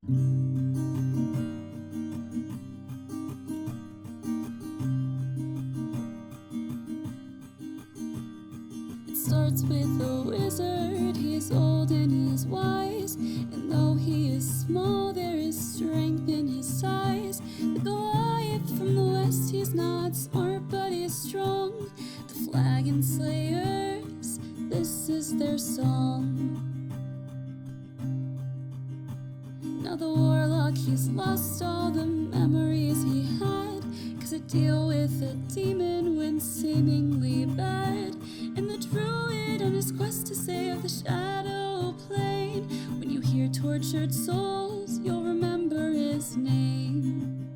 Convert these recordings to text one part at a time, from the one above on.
It starts with a wizard, he's old and he's wise, and though he is small, there is strength in his size. The Goliath from the west, he's not smart, but he's strong. The Flagon Slayers, this is their song. Now the warlock, he's lost all the memories he had, 'cause to deal with a demon went seemingly bad. And the druid on his quest to save the shadow plane, when you hear tortured souls, you'll remember his name.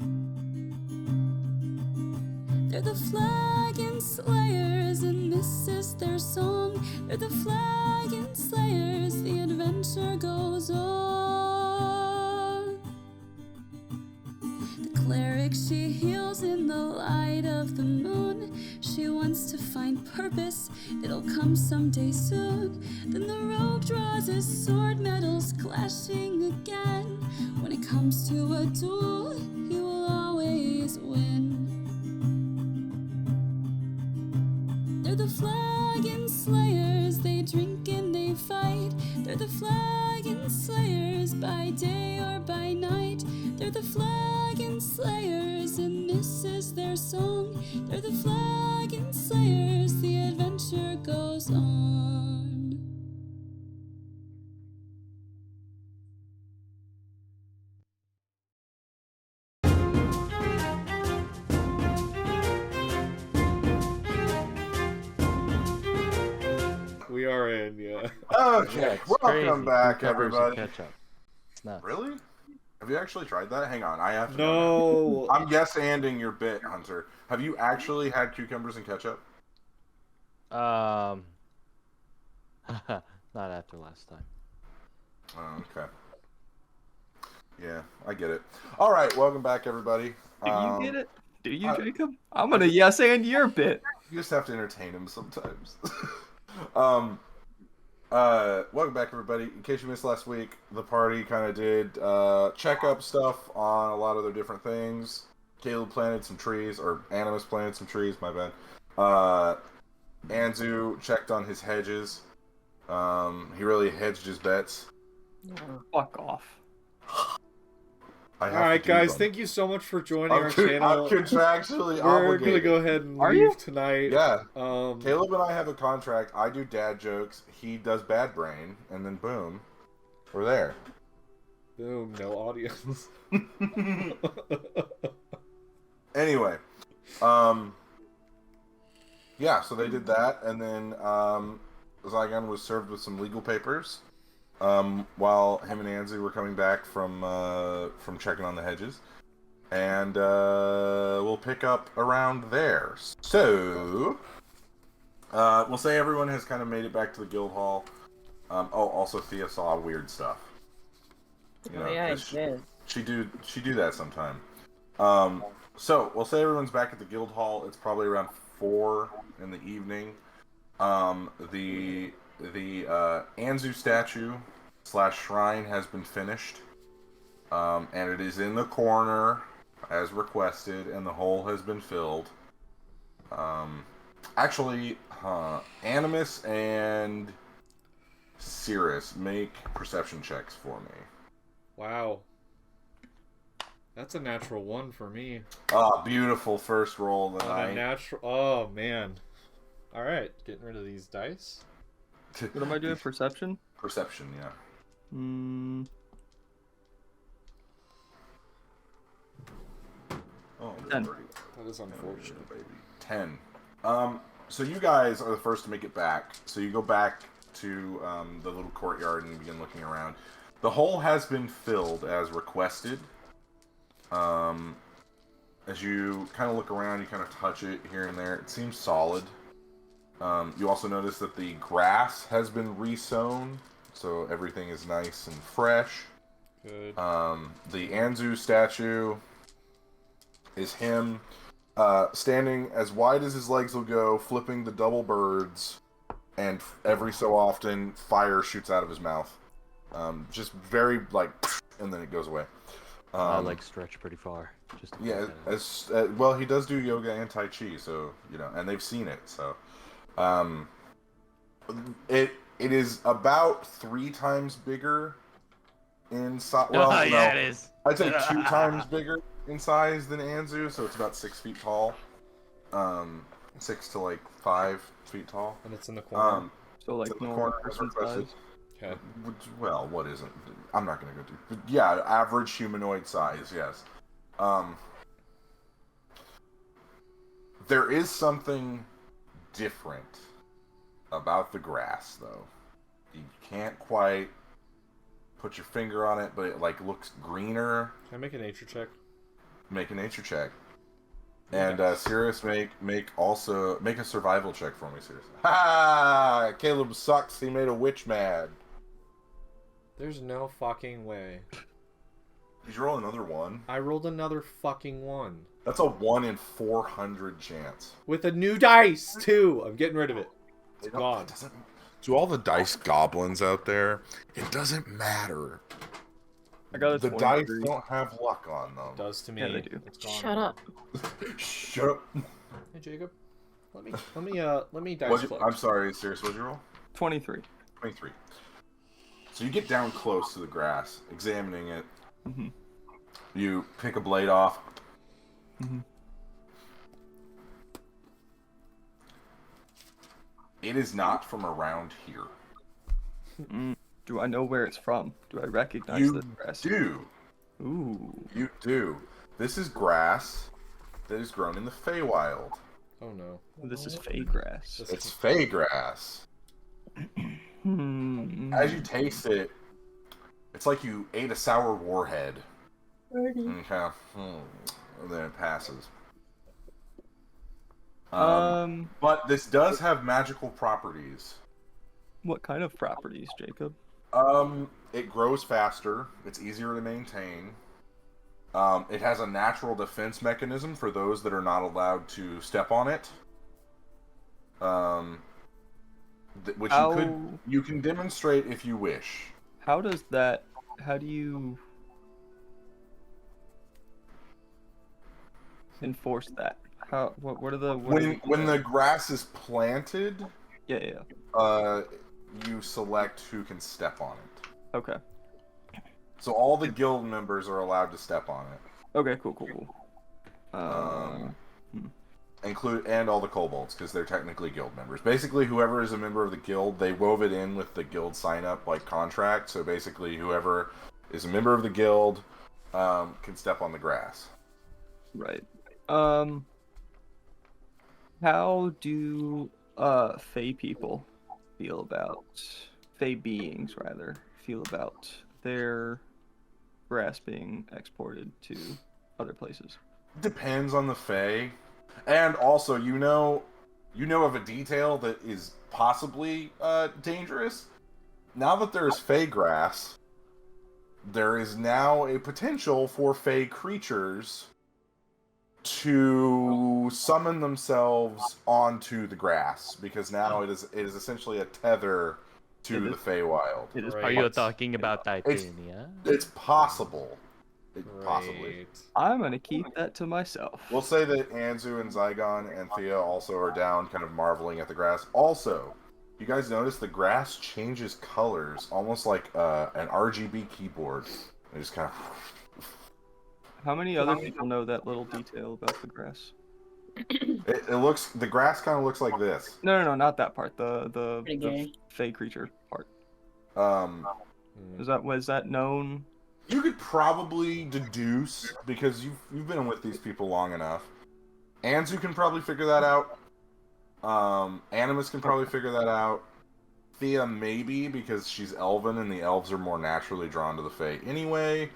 They're the Flagon Slayers, and this is their song. They're the Flagon Slayers, the adventure goes on. The cleric, she heals in the light of the moon. She wants to find purpose, it'll come someday soon. Then the rogue draws his sword, metals clashing again. When it comes to a duel, he will always win. They're the Flagon Slayers, they drink and they fight. They're the Flagon Slayers, by day or by night. They're the Flagon Slayers, and this is their song. They're the Flagon Slayers, the adventure goes on. We are in, yeah. Okay, welcome back, Cucumbers and everybody. ketchup. It's nuts. Really? Have you actually tried that? Hang on, I have to. No. I'm guess-anding your bit, Hunter. Have you actually had cucumbers and ketchup? Not after last time. Oh, okay. Yeah, I get it. All right, welcome back, everybody. Do you get it? Do you, Jacob? I'm gonna yes and your bit. You just have to entertain him sometimes. Welcome back, everybody. In case you missed last week, the party kind of did check-up stuff on a lot of their different things. Caleb planted some trees, or Animus planted some trees, my bad. Anzu checked on his hedges. He really hedged his bets. Fuck off. Alright, guys, thank you so much for joining our channel. I'm contractually We're obligated. gonna go ahead and Are leave you? tonight. Yeah. Um, Caleb and I have a contract. I do dad jokes. He does bad brain, and then boom, we're there. Boom, no audience. Anyway, yeah. So they did that, and then Zygon was served with some legal papers. While him and Anzu were coming back from checking on the hedges, and we'll pick up around there. So, we'll say everyone has kind of made it back to the guild hall. Also Thea saw weird stuff. You know, yeah, I did. She do that sometime. So we'll say everyone's back at the guild hall. It's probably around 4 in the evening. The Anzu statue / shrine has been finished, and it is in the corner as requested, and the hole has been filled. Actually, Animus and Cirrus, make perception checks for me. Wow. That's a natural 1 for me. Ah, beautiful first roll of the On a night. natural. Oh man. All right, getting rid of these dice. What am I doing? Perception? Perception, yeah. Oh, 10. That is unfortunate. Baby. 10. So you guys are the first to make it back. So you go back to the little courtyard and begin looking around. The hole has been filled as requested. As you kind of look around, you kind of touch it here and there. It seems solid. You also notice that the grass has been resown, so everything is nice and fresh. Good. The Anzu statue is him standing as wide as his legs will go, flipping the double birds, and every so often fire shoots out of his mouth. Just very, like, and then it goes away. I like stretch pretty far. Just to Yeah, point that out. well, he does do yoga and tai chi, so and they've seen it. So, it is about 3 times bigger in size. Well, no, yeah, it is. I'd say 2 times bigger in size than Anzu, so it's about 6 feet tall. 6 to like 5 feet tall. And it's in the corner. So like It's in the normal corner as person requested. size. Okay. Well, what isn't? I'm not gonna go do. But yeah, average humanoid size. Yes. There is something different about the grass, though. You can't quite put your finger on it, but it like looks greener. Can I make a nature check? Make a nature check. And Sirius, make a survival check for me, Sirius. Ha! Caleb sucks. He made a witch mad. There's no fucking way. Did you roll another 1? I rolled another fucking 1. That's a 1 in 400 chance. With a new dice, too! I'm getting rid of it. It's gone. To all the dice goblins out there, it doesn't matter. I got a The 23. dice don't have luck on them. It does to me. Yeah, they do. It's gone. Shut up. Shut up. Hey, Jacob. Let me dice flick. I'm sorry, serious. What'd you roll? 23. 23. So you get down close to the grass, examining it. Mhm. You pick a blade off. Mhm. It is not from around here. Do I know where it's from? Do I recognize You the grass? do. Ooh. You do. This is grass that is grown in the Feywild. Oh no. This is fey grass. It's Fey grass. As you taste it, it's like you ate a sour warhead. And kind of, and then it passes. But this does have magical properties. What kind of properties, Jacob? It grows faster. It's easier to maintain. It has a natural defense mechanism for those that are not allowed to step on it. Which you can demonstrate if you wish. How do you enforce that? What are the When the grass is planted, yeah. you select who can step on it. Okay. So all the guild members are allowed to step on it. Okay, cool. And all the kobolds, because they're technically guild members. Basically, whoever is a member of the guild, they wove it in with the guild sign-up contract. So basically, whoever is a member of the guild can step on the grass. Right. How do fey people feel about fey beings feel about their grass being exported to other places? Depends on the Fey. And also, you know of a detail that is possibly dangerous. Now that there's Fey grass, there is now a potential for Fey creatures to summon themselves onto the grass, because now it is essentially a tether to the Feywild. It is. Right. Are you talking about Titania? It's possible. Possibly. Great. I'm gonna keep that to myself. We'll say that Anzu and Zygon and Thea also are down, kind of marveling at the grass. Also, you guys notice the grass changes colors, almost like an RGB keyboard. It just kind of... How many other people know that little detail about the grass? The grass kind of looks like this. No, not that part. The Pretty gay. fey creature part. Um, Was that known? you could probably deduce, because you've been with these people long enough. Anzu can probably figure that out. Animus can probably figure that out. Thea maybe, because she's elven and the elves are more naturally drawn to the Fae anyway.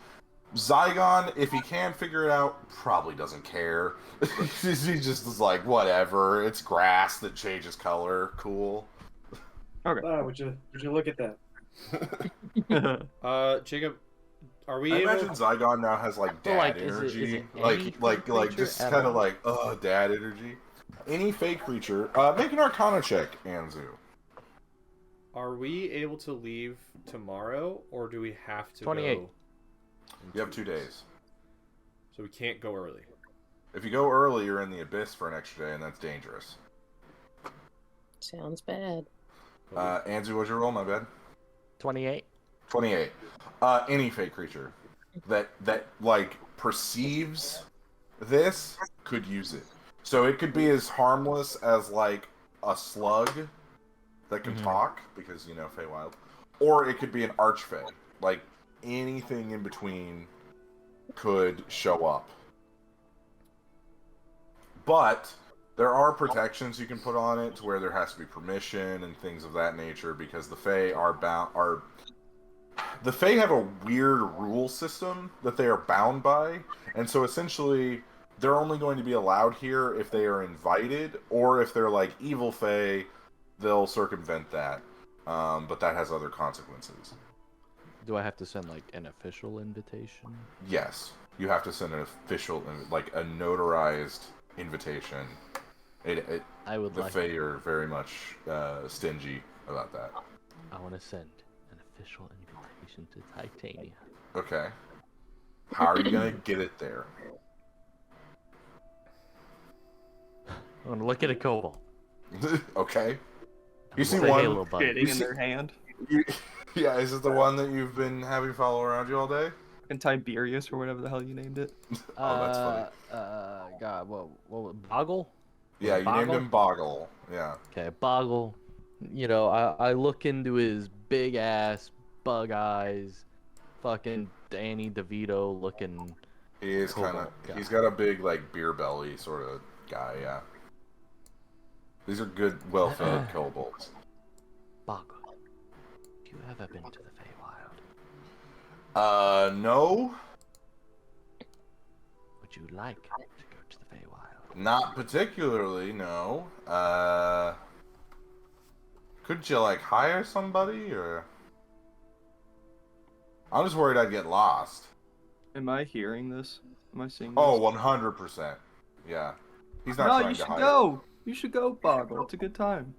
Zygon, if he can figure it out, probably doesn't care. He just is like, whatever, it's grass that changes color, cool. Okay. Wow, would you look at that? Jacob, are we I able... imagine Zygon now has dad is energy, it any creature just at kind of all? dad energy. Any fake creature, make an Arcana check, Anzu. Are we able to leave tomorrow, or do we have to 28. go? You have 2 days. So we can't go early. If you go early, you're in the abyss for an extra day, and that's dangerous. Sounds bad. Anzu, what's your roll? My bad. 28. 28. Any fake creature that like perceives this could use it. So it could be as harmless as like a slug that can talk, because Feywild, or it could be an archfey. Like anything in between could show up. But there are protections you can put on it to where there has to be permission and things of that nature, because the Fey the Fey have a weird rule system that they are bound by, and so essentially they're only going to be allowed here if they are invited, or if they're like evil Fey, they'll circumvent that. But that has other consequences. Do I have to send like an official invitation? Yes, you have to send an official, like a notarized invitation. The Fey are very much stingy about that. I want to send an official invitation to Titania. Okay. How are you gonna get it there? I'm gonna look at a kobold. Okay. You see Say, "Hey, one little buddy." Spitting in their hand. Yeah, is it the one that you've been having follow around you all day? And Tiberius or whatever the hell you named it. Oh, that's funny. God, what, Boggle? Yeah, you named him Boggle. Yeah. Okay, Boggle. I look into his big ass, bug eyes, fucking Danny DeVito looking. He is kind of. guy. He's got a big like beer belly sort of guy. Yeah. These are good, well-fed kobolds. Boggle, have you ever been to the Feywild? No. Would you like to go to the Feywild? Not particularly. No. Could you like hire somebody, or? I'm just worried I'd get lost. Am I hearing this? Am I seeing this? Oh, 100%. Yeah. He's not no, trying you to should hide. go. You should go, Boggle. It's a good time.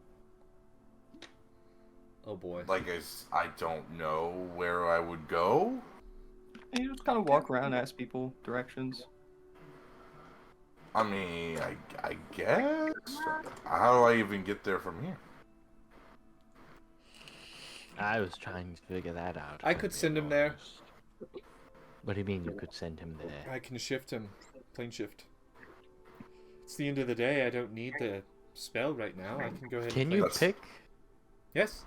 Oh boy. Like, I don't know where I would go. And you just kind of walk around, ask people directions. I mean, I guess. How do I even get there from here? I was trying to figure that out. I could send him there. What do you mean you could send him there? I can shift him. Plane shift. It's the end of the day. I don't need the spell right now. I can go ahead Can and you plane- pick? Yes.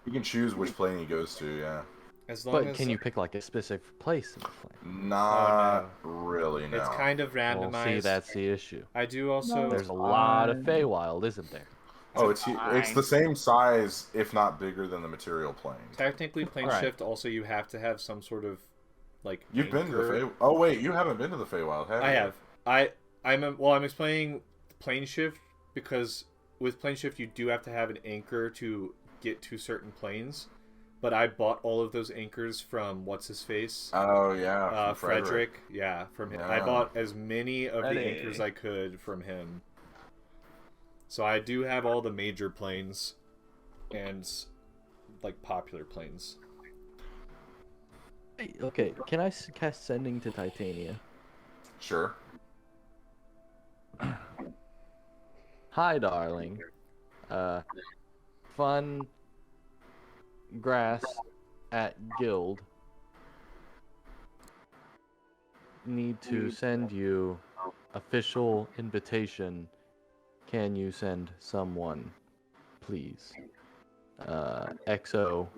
You can choose which plane he goes to, yeah. As long But as can you pick like a specific place in the plane? Not really, no. It's kind of randomized. Well, see, that's the issue. I do also. There's a lot of Feywild, isn't there? Oh, it's the same size, if not bigger than the material plane. Technically, plane Alright. shift. Also, you have to have some sort of like. You've been to the anchor. Fey... Oh, wait, you haven't been to the Feywild, have you? I have. I'm explaining plane shift because with plane shift you do have to have an anchor to get to certain planes. But I bought all of those anchors from what's his face? Oh, yeah. from Frederick. Yeah, from him. I Yeah. bought as many of the Freddy. anchors I could from him. So I do have all the major planes and like popular planes. Hey, okay, can I cast Sending to Titania? Sure. Hi, darling. Fun grass at guild. Need to send you official invitation. Can you send someone, please? XO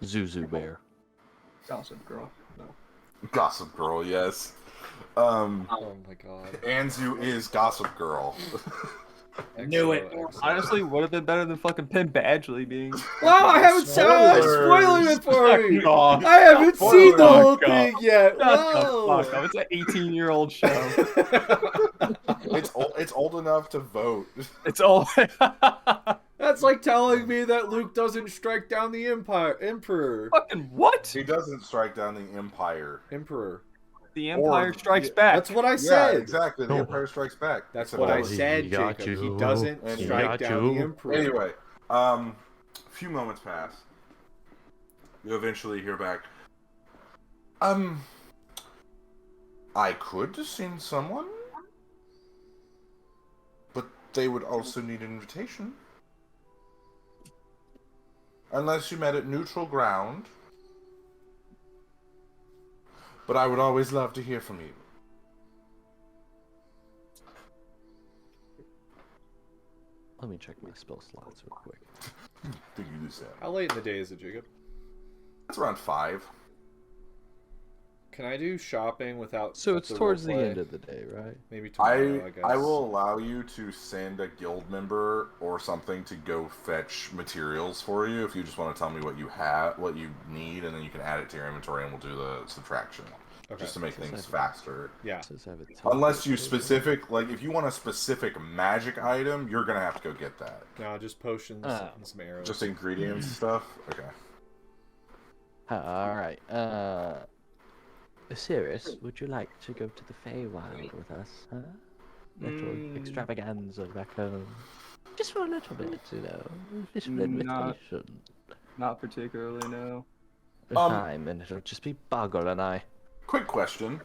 Zuzu Bear. Gossip girl. No. Gossip Girl, yes. Oh my god. Anzu is Gossip Girl. Knew it. Honestly, would have been better than fucking Pim Badgley being. Wow, I haven't spoiling it for me. I haven't seen the whole thing yet. Shut the Whoa. fuck up. It's an 18-year-old show. It's old enough to vote. It's all. That's like telling me that Luke doesn't strike down the Emperor. Fucking what? He doesn't strike down the Empire. Emperor. The Empire Or- Strikes Back. That's what I Yeah, said. exactly. The Empire Strikes Back. That's It's what I about- said, He got Jacob. He you. doesn't He strike got down the you. Emperor. Anyway, a few moments pass. You eventually hear back. Um, I could send someone, but they would also need an invitation. Unless you met at neutral ground. But I would always love to hear from you. Let me check my spell slots real quick. Think you do that. How late in the day is it, Jacob? It's around 5. Can I do shopping without? So it's towards the roleplay? end of the day, right? Maybe tomorrow, I guess. I will allow you to send a guild member or something to go fetch materials for you if you just want to tell me what you have, what you need, and then you can add it to your inventory and we'll do the subtraction. Okay. Just to make things faster. Yeah. Unless you specific, like if you want a specific magic item, you're gonna have to go get that. No, just potions and some arrows. Just ingredients and stuff? Okay. Alright, Sirius, would you like to go to the Feywild with us, huh? Little extravaganza back home. Just for a little bit, you know. Official invitation. Not particularly, no. Time, and it'll just be Boggle and I. Quick question.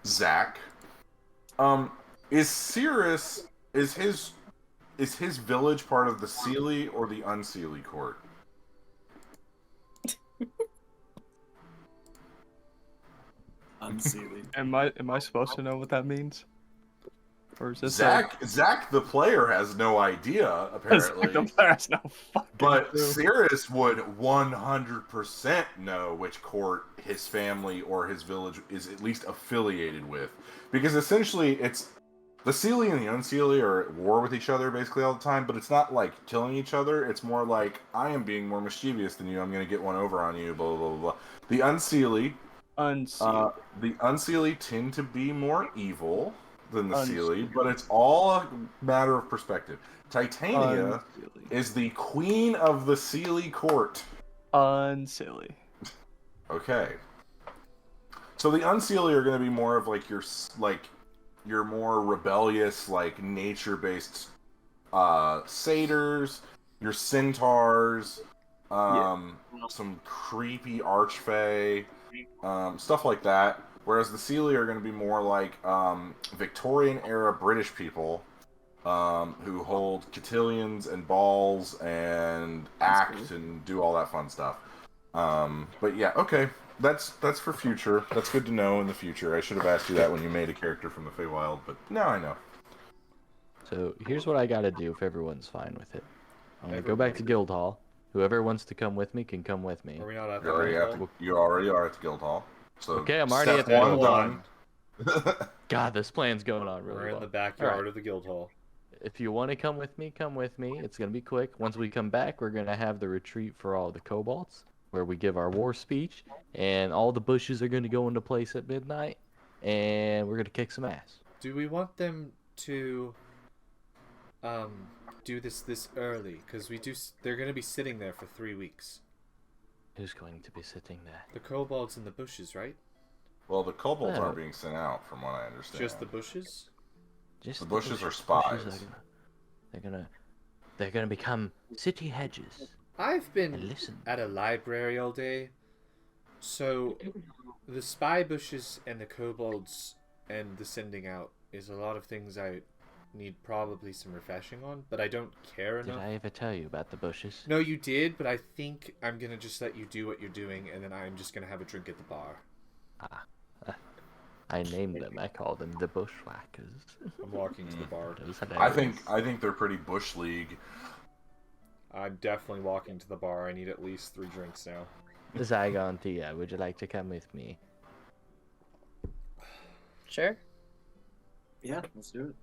Zach. Is Sirius, is his village part of the Seelie or the Unseelie court? Unseelie. Am I supposed to know what that means? Or is this Zach the player has no idea, apparently. the player has no fucking But clue. Sirius would 100% know which court his family or his village is at least affiliated with. Because essentially, it's the Seelie and the Unseelie are at war with each other basically all the time, but it's not like killing each other. It's more like, I am being more mischievous than you, I'm going to get one over on you, blah, blah, blah, blah. The Unseelie tend to be more evil than the Seelie, but it's all a matter of perspective. Titania is the queen of the Seelie court. Unseelie. Okay. So the Unseelie are going to be more of like your more rebellious, like nature-based satyrs, your centaurs, some creepy archfey, stuff like that. Whereas the Seelie are going to be more like Victorian-era British people who hold cotillions and balls and act and do all that fun stuff. But yeah, okay. That's for future. That's good to know in the future. I should have asked you that when you made a character from the Feywild, but now I know. So here's what I gotta do if everyone's fine with it. I'm gonna go back to Guildhall. Whoever wants to come with me can come with me. Are we not at You already are at the Guildhall. So okay, I'm already at the Guildhall. done. God, this plan's going on really We're well. in the backyard Right. of the guild hall. If you want to come with me, come with me. It's gonna be quick. Once we come back, we're gonna have the retreat for all the kobolds, where we give our war speech, and all the bushes are gonna go into place at midnight, and we're gonna kick some ass. Do we want them to do this early? Because they're going to be sitting there for 3 weeks. Who's going to be sitting there? The kobolds in the bushes, right? Well, the kobolds Oh. aren't being sent out, from what I understand. Just the bushes? Just The bushes are bushes spies. They're gonna become city hedges. I've And been listen. at a library all day, so the spy bushes and the kobolds and the sending out is a lot of things I need probably some refreshing on, but I don't care Did enough. I ever tell you about the bushes? No, you did, but I think I'm gonna just let you do what you're doing, and then I'm just gonna have a drink at the bar. I named them. I call them the bushwhackers. I'm walking to the bar. It was I hilarious. think they're pretty bush league. I'm definitely walking to the bar. I need at least 3 drinks now. Zygon Tia, would you like to come with me? Sure. Yeah, let's do it.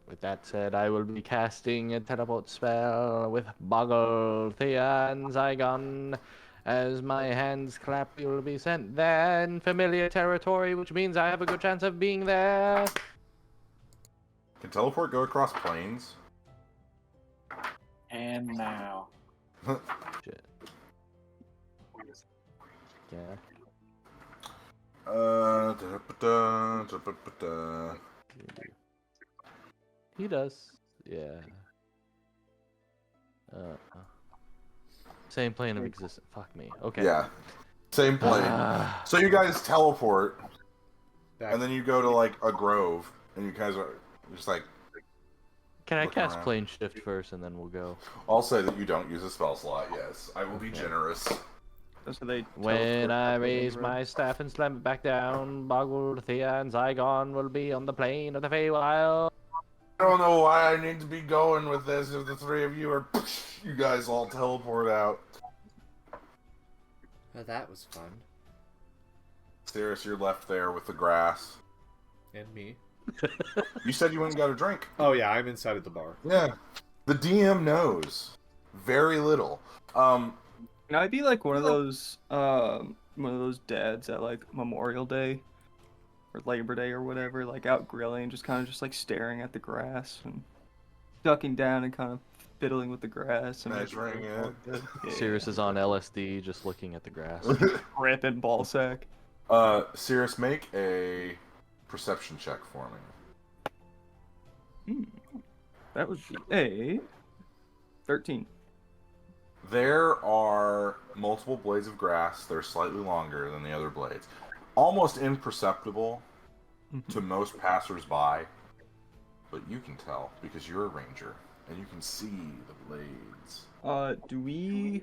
With that said, I will be casting a teleport spell with Boggle, Thea, and Zygon. As my hands clap, you will be sent there in familiar territory, which means I have a good chance of being there. Can teleport go across planes? And now. Shit. Yeah. Da-da-ba-da. He does. Yeah. Same plane of existence. Fuck me. Okay. Yeah. Same plane. So you guys teleport, Back. and then you go to like a grove, and you guys are just like. Can I Looking cast around. plane shift first, and then we'll go? I'll say that you don't use a spell slot. Yes, I will be generous. So they When teleport I back to the raise room. my staff and slam it back down, Boggle, Thea, and Zygon will be on the plane of the Feywild. I don't know why I need to be going with this if the three of you are. You guys all teleport out. Oh, that was fun. Sirius, you're left there with the grass. And me. You said you went and got a drink. Oh yeah, I'm inside of the bar. Yeah. The DM knows very little. Can I be like one of those dads at like Memorial Day or Labor Day or whatever, like out grilling, just kind of just like staring at the grass and ducking down and kind of fiddling with the grass and Measuring it. Yeah. Sirius is on LSD, just looking at the grass. Ripping ball sack. Sirius, make a perception check for me. That would be a 13. There are multiple blades of grass. They're slightly longer than the other blades. Almost imperceptible to most passersby, but you can tell because you're a ranger and you can see the blades. Do we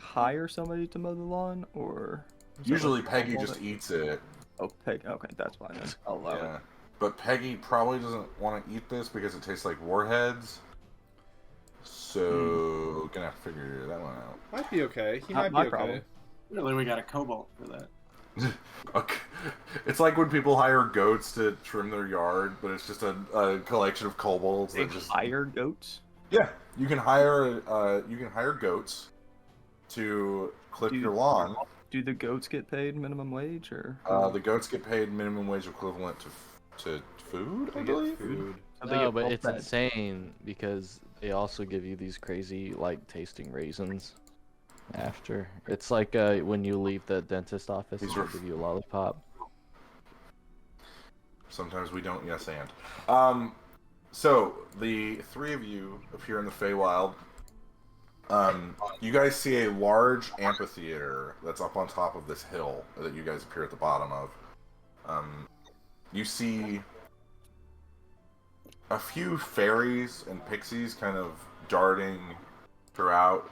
hire somebody to mow the lawn or? is that Usually like Peggy all just that- eats it. Oh, Peggy. Okay, that's fine. Then. I'll allow it. Yeah. But Peggy probably doesn't want to eat this because it tastes like warheads. So, gonna have to figure that one out. Might be okay. He Not might my be okay. problem. Really, we got a cobalt for that. Okay. It's like when people hire goats to trim their yard, but it's just a collection of kobolds They that just. hire goats. Yeah, you can hire goats to clip your lawn. Do the goats get paid minimum wage or? The goats get paid minimum wage equivalent to food, I They believe. get food. Or they No, get but well it's fed? insane because they also give you these crazy, like, tasting raisins after. It's like when you leave the dentist office, These they'll are- give you a lollipop. Sometimes we don't. Yes, and. So the three of you appear in the Feywild. You guys see a large amphitheater that's up on top of this hill that you guys appear at the bottom of. You see a few fairies and pixies kind of darting throughout,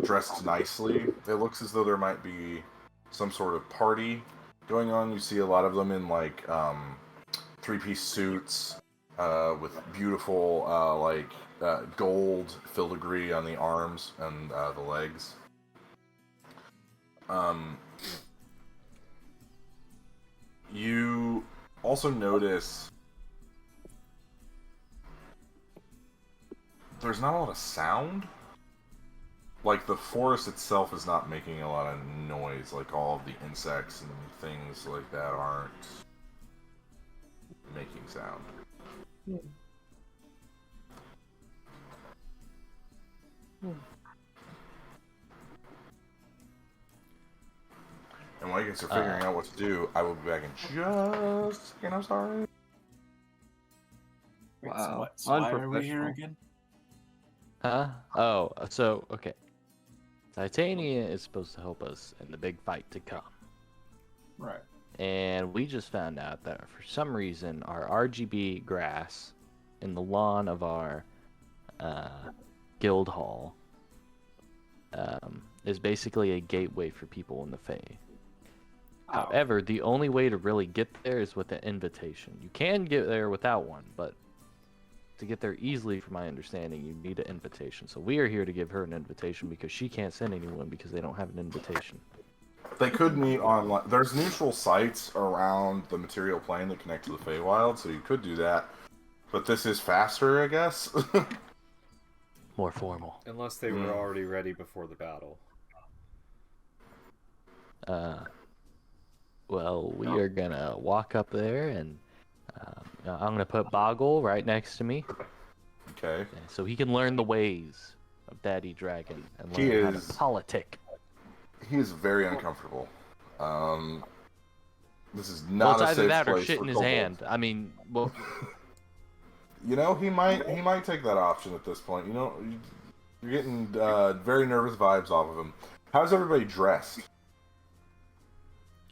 dressed nicely. It looks as though there might be some sort of party going on. You see a lot of them in like three-piece suits with beautiful gold filigree on the arms and the legs. You also notice there's not a lot of sound. Like, the forest itself is not making a lot of noise. Like, all of the insects and things like that aren't making sound. And while you guys are figuring out what to do, I will be back in just a second. I'm sorry. Wait, Wow. So, what, so why are we here Unprofessional. again? Huh? Oh, so, okay. Titania is supposed to help us in the big fight to come. Right. And we just found out that for some reason our RGB grass in the lawn of our guild hall is basically a gateway for people in the Fae. However, the only way to really get there is with an invitation. You can get there without one, but to get there easily, from my understanding, you need an invitation. So we are here to give her an invitation because she can't send anyone because they don't have an invitation. They could meet online. There's neutral sites around the material plane that connect to the Feywild, so you could do that. But this is faster, I guess. More formal. Unless they were already ready before the battle. Well, we are gonna walk up there, and I'm gonna put Boggle right next to me, Okay. so he can learn the ways of Daddy Dragon and He learn how is- to politic. He is very uncomfortable. This is Well, not it's a either safe that or place shit for in his kobolds. hand. I mean, well, You know, he might take that option at this point. You know, You're getting very nervous vibes off of him. How's everybody dressed?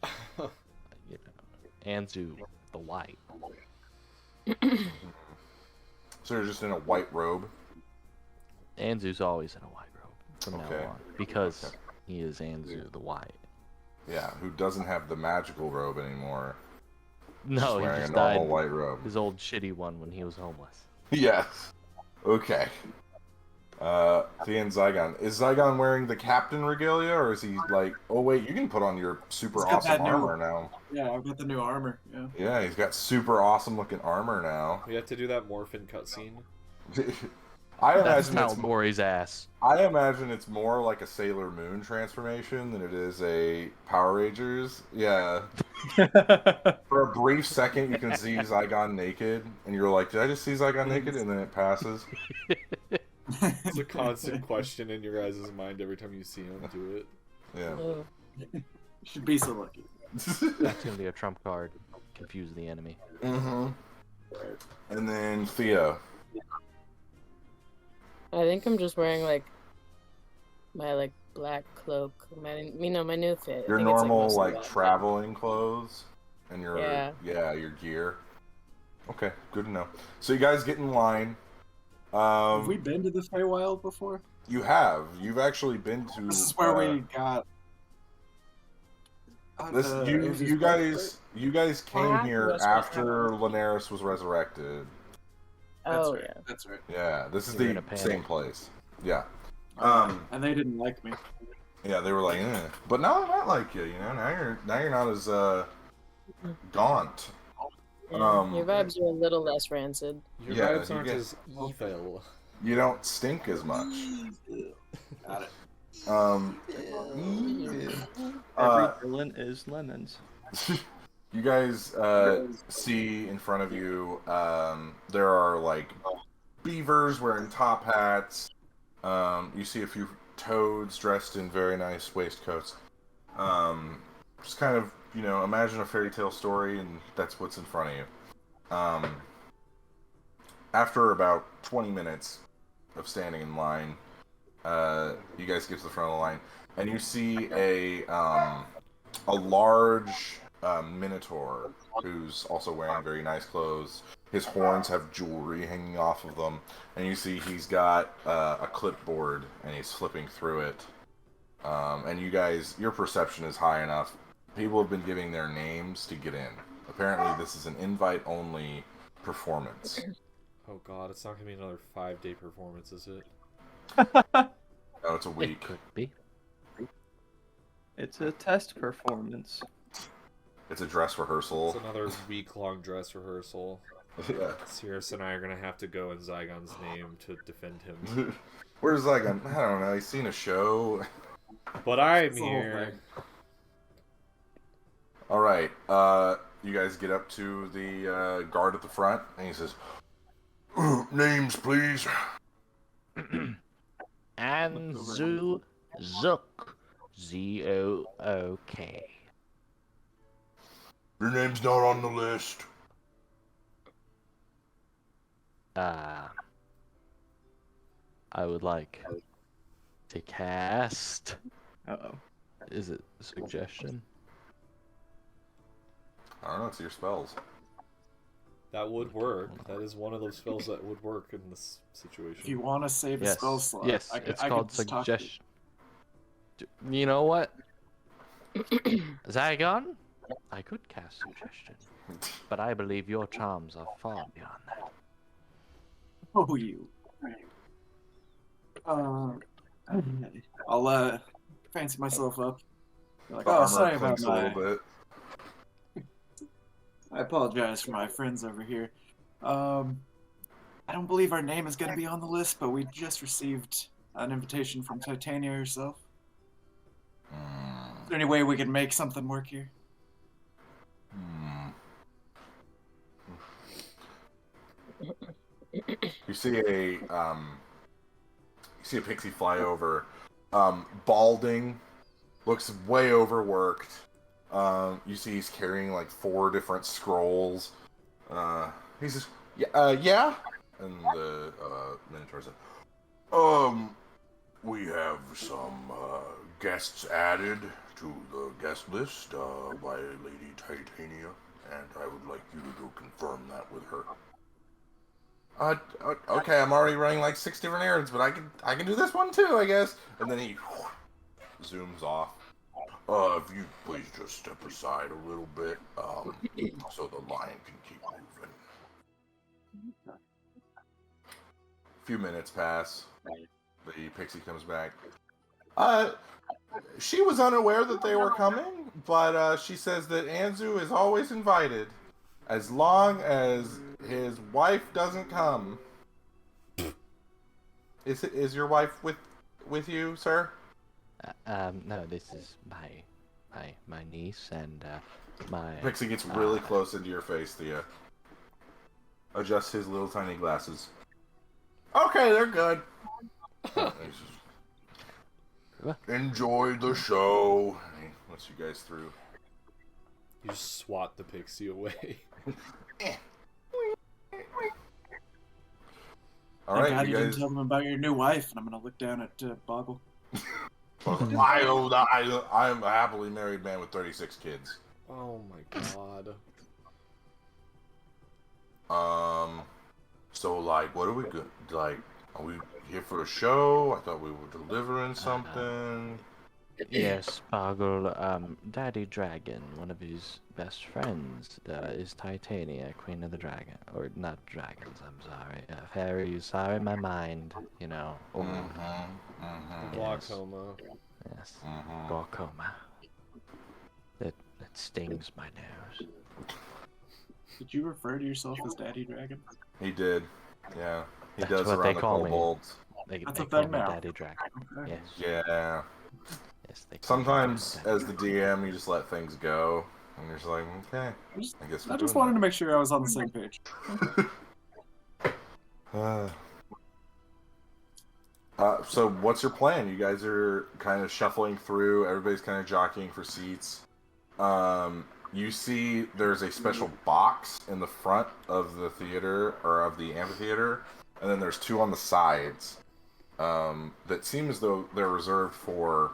You know, Anzu the White. So you're just in a white robe? Anzu's always in a white robe from Okay. now on because he is Anzu the White. Yeah, who doesn't have the magical robe anymore. No, he wearing just a normal died white robe. his old shitty one when he was homeless. Yes. Okay. Thea and Zygon. Is Zygon wearing the captain regalia, or is he like, oh wait, you can put on your super He's got awesome that new- armor now? Yeah, I've got the new armor. Yeah. Yeah, he's got super awesome looking armor now. We have to do that morphin cutscene. I That's imagine it's Malbori's ass. I imagine it's more like a Sailor Moon transformation than it is a Power Rangers. Yeah. For a brief second, you can see Zygon naked, and you're like, did I just see Zygon naked? And then it passes. It's a constant question in your guys' mind every time you see him do it. Yeah. Should be so lucky. That's gonna be a trump card. Confuse the enemy. Mm-hmm. And then Theo. I think I'm just wearing like my like black cloak. My new fit. I Your think it's, normal mostly like black. traveling clothes and your Yeah. your gear. Okay, good to know. So you guys get in line. Have we been to the Feywild before? You have. You've actually been to. This is where we got. This you guys came have here resurrected. after Linares was resurrected. That's Oh right. yeah. That's right. Yeah, this is You're in the a panic. same place. Yeah. And they didn't like me. Yeah, they were like, eh. But no, not like you. You know, now you're not as gaunt. Yeah, your vibes are a little less rancid. Your Yeah, vibes you aren't get- as evil. You don't stink as much. Got it. Every villain is lemons. You guys see in front of you, there are like beavers wearing top hats. You see a few toads dressed in very nice waistcoats. Just kind of, you know, imagine a fairy tale story, and that's what's in front of you. After about 20 minutes of standing in line, you guys get to the front of the line, and you see a large minotaur who's also wearing very nice clothes. His horns have jewelry hanging off of them, and you see he's got a clipboard, and he's flipping through it. And you guys, your perception is high enough. People have been giving their names to get in. Apparently, this is an invite-only performance. Oh god, it's not gonna be another 5-day performance, is it? No, it's a It week. could be. It's a test performance. It's a dress It's rehearsal. another week-long dress rehearsal. Yeah. Sirius and I are gonna have to go in Zygon's name to defend him. Where's Zygon? I don't know. He's seen a show. But I'm It's the whole here. thing. All right. You guys get up to the guard at the front, and he says, "Names, please." Anzu Zook. Zook. Your name's not on the list. I would like to cast. Uh-oh. Is it a suggestion? I don't know. It's your spells. That would work. That is one of those spells that would work in this situation. If you want to save a Yes. spell slot, Yes, I could, it's I called could just talk to you. suggestion. You know what? Zygon? I could cast suggestion, but I believe your charms are far beyond that. Oh, you. I'll fancy myself up. Like, The oh, armor sorry about clinks a little my. bit. I apologize for my friends over here. I don't believe our name is going to be on the list, but we just received an invitation from Titania herself. Is there any way we can make something work here? You see a pixie fly over, balding, looks way overworked. You see he's carrying like 4 different scrolls. He says, yeah, and the Minotaur said, We have some guests added to the guest list by Lady Titania, and I would like you to go confirm that with her. Okay, I'm already running like 6 different errands, but I can do this one too, I guess. And then he zooms off. If you please just step aside a little bit, so the line can keep moving. A few minutes pass. The pixie comes back. She was unaware that they were coming, but she says that Anzu is always invited, as long as his wife doesn't come. Is your wife with you, sir? No, this is my niece and my. Pixie gets really close into your face, Thea. Adjusts his little tiny glasses. Okay, they're good. Enjoy the show. He lets you guys through. You just swat the pixie away. All Thank right, God you you guys. didn't tell them about your new wife, and I'm gonna look down at Boggle. I'm a happily married man with 36 kids. Oh my god. So like, what are we good? Like, are we here for a show? I thought we were delivering something. Yes, Boggle, Daddy Dragon, one of his best friends, is Titania, Queen of the Dragon. Or, not dragons, I'm sorry. Fairies, sorry, my mind, you know. Glaucoma. Yes, glaucoma. That stings my nose. Did you refer to yourself as Daddy Dragon? He did. Yeah. He That's does what around they the call me. kobolds. They That's a call thing me now. Daddy Dragon. Okay. Yes. Yeah. Yes, they call me Sometimes, Daddy as the DM, you just let things go, and you're just like, okay, I guess we're I just doing wanted to make sure I was on the same page. that. So what's your plan? You guys are kind of shuffling through. Everybody's kind of jockeying for seats. You see there's a special box in the front of the theater, or of the amphitheater, and then there's 2 on the sides that seem as though they're reserved for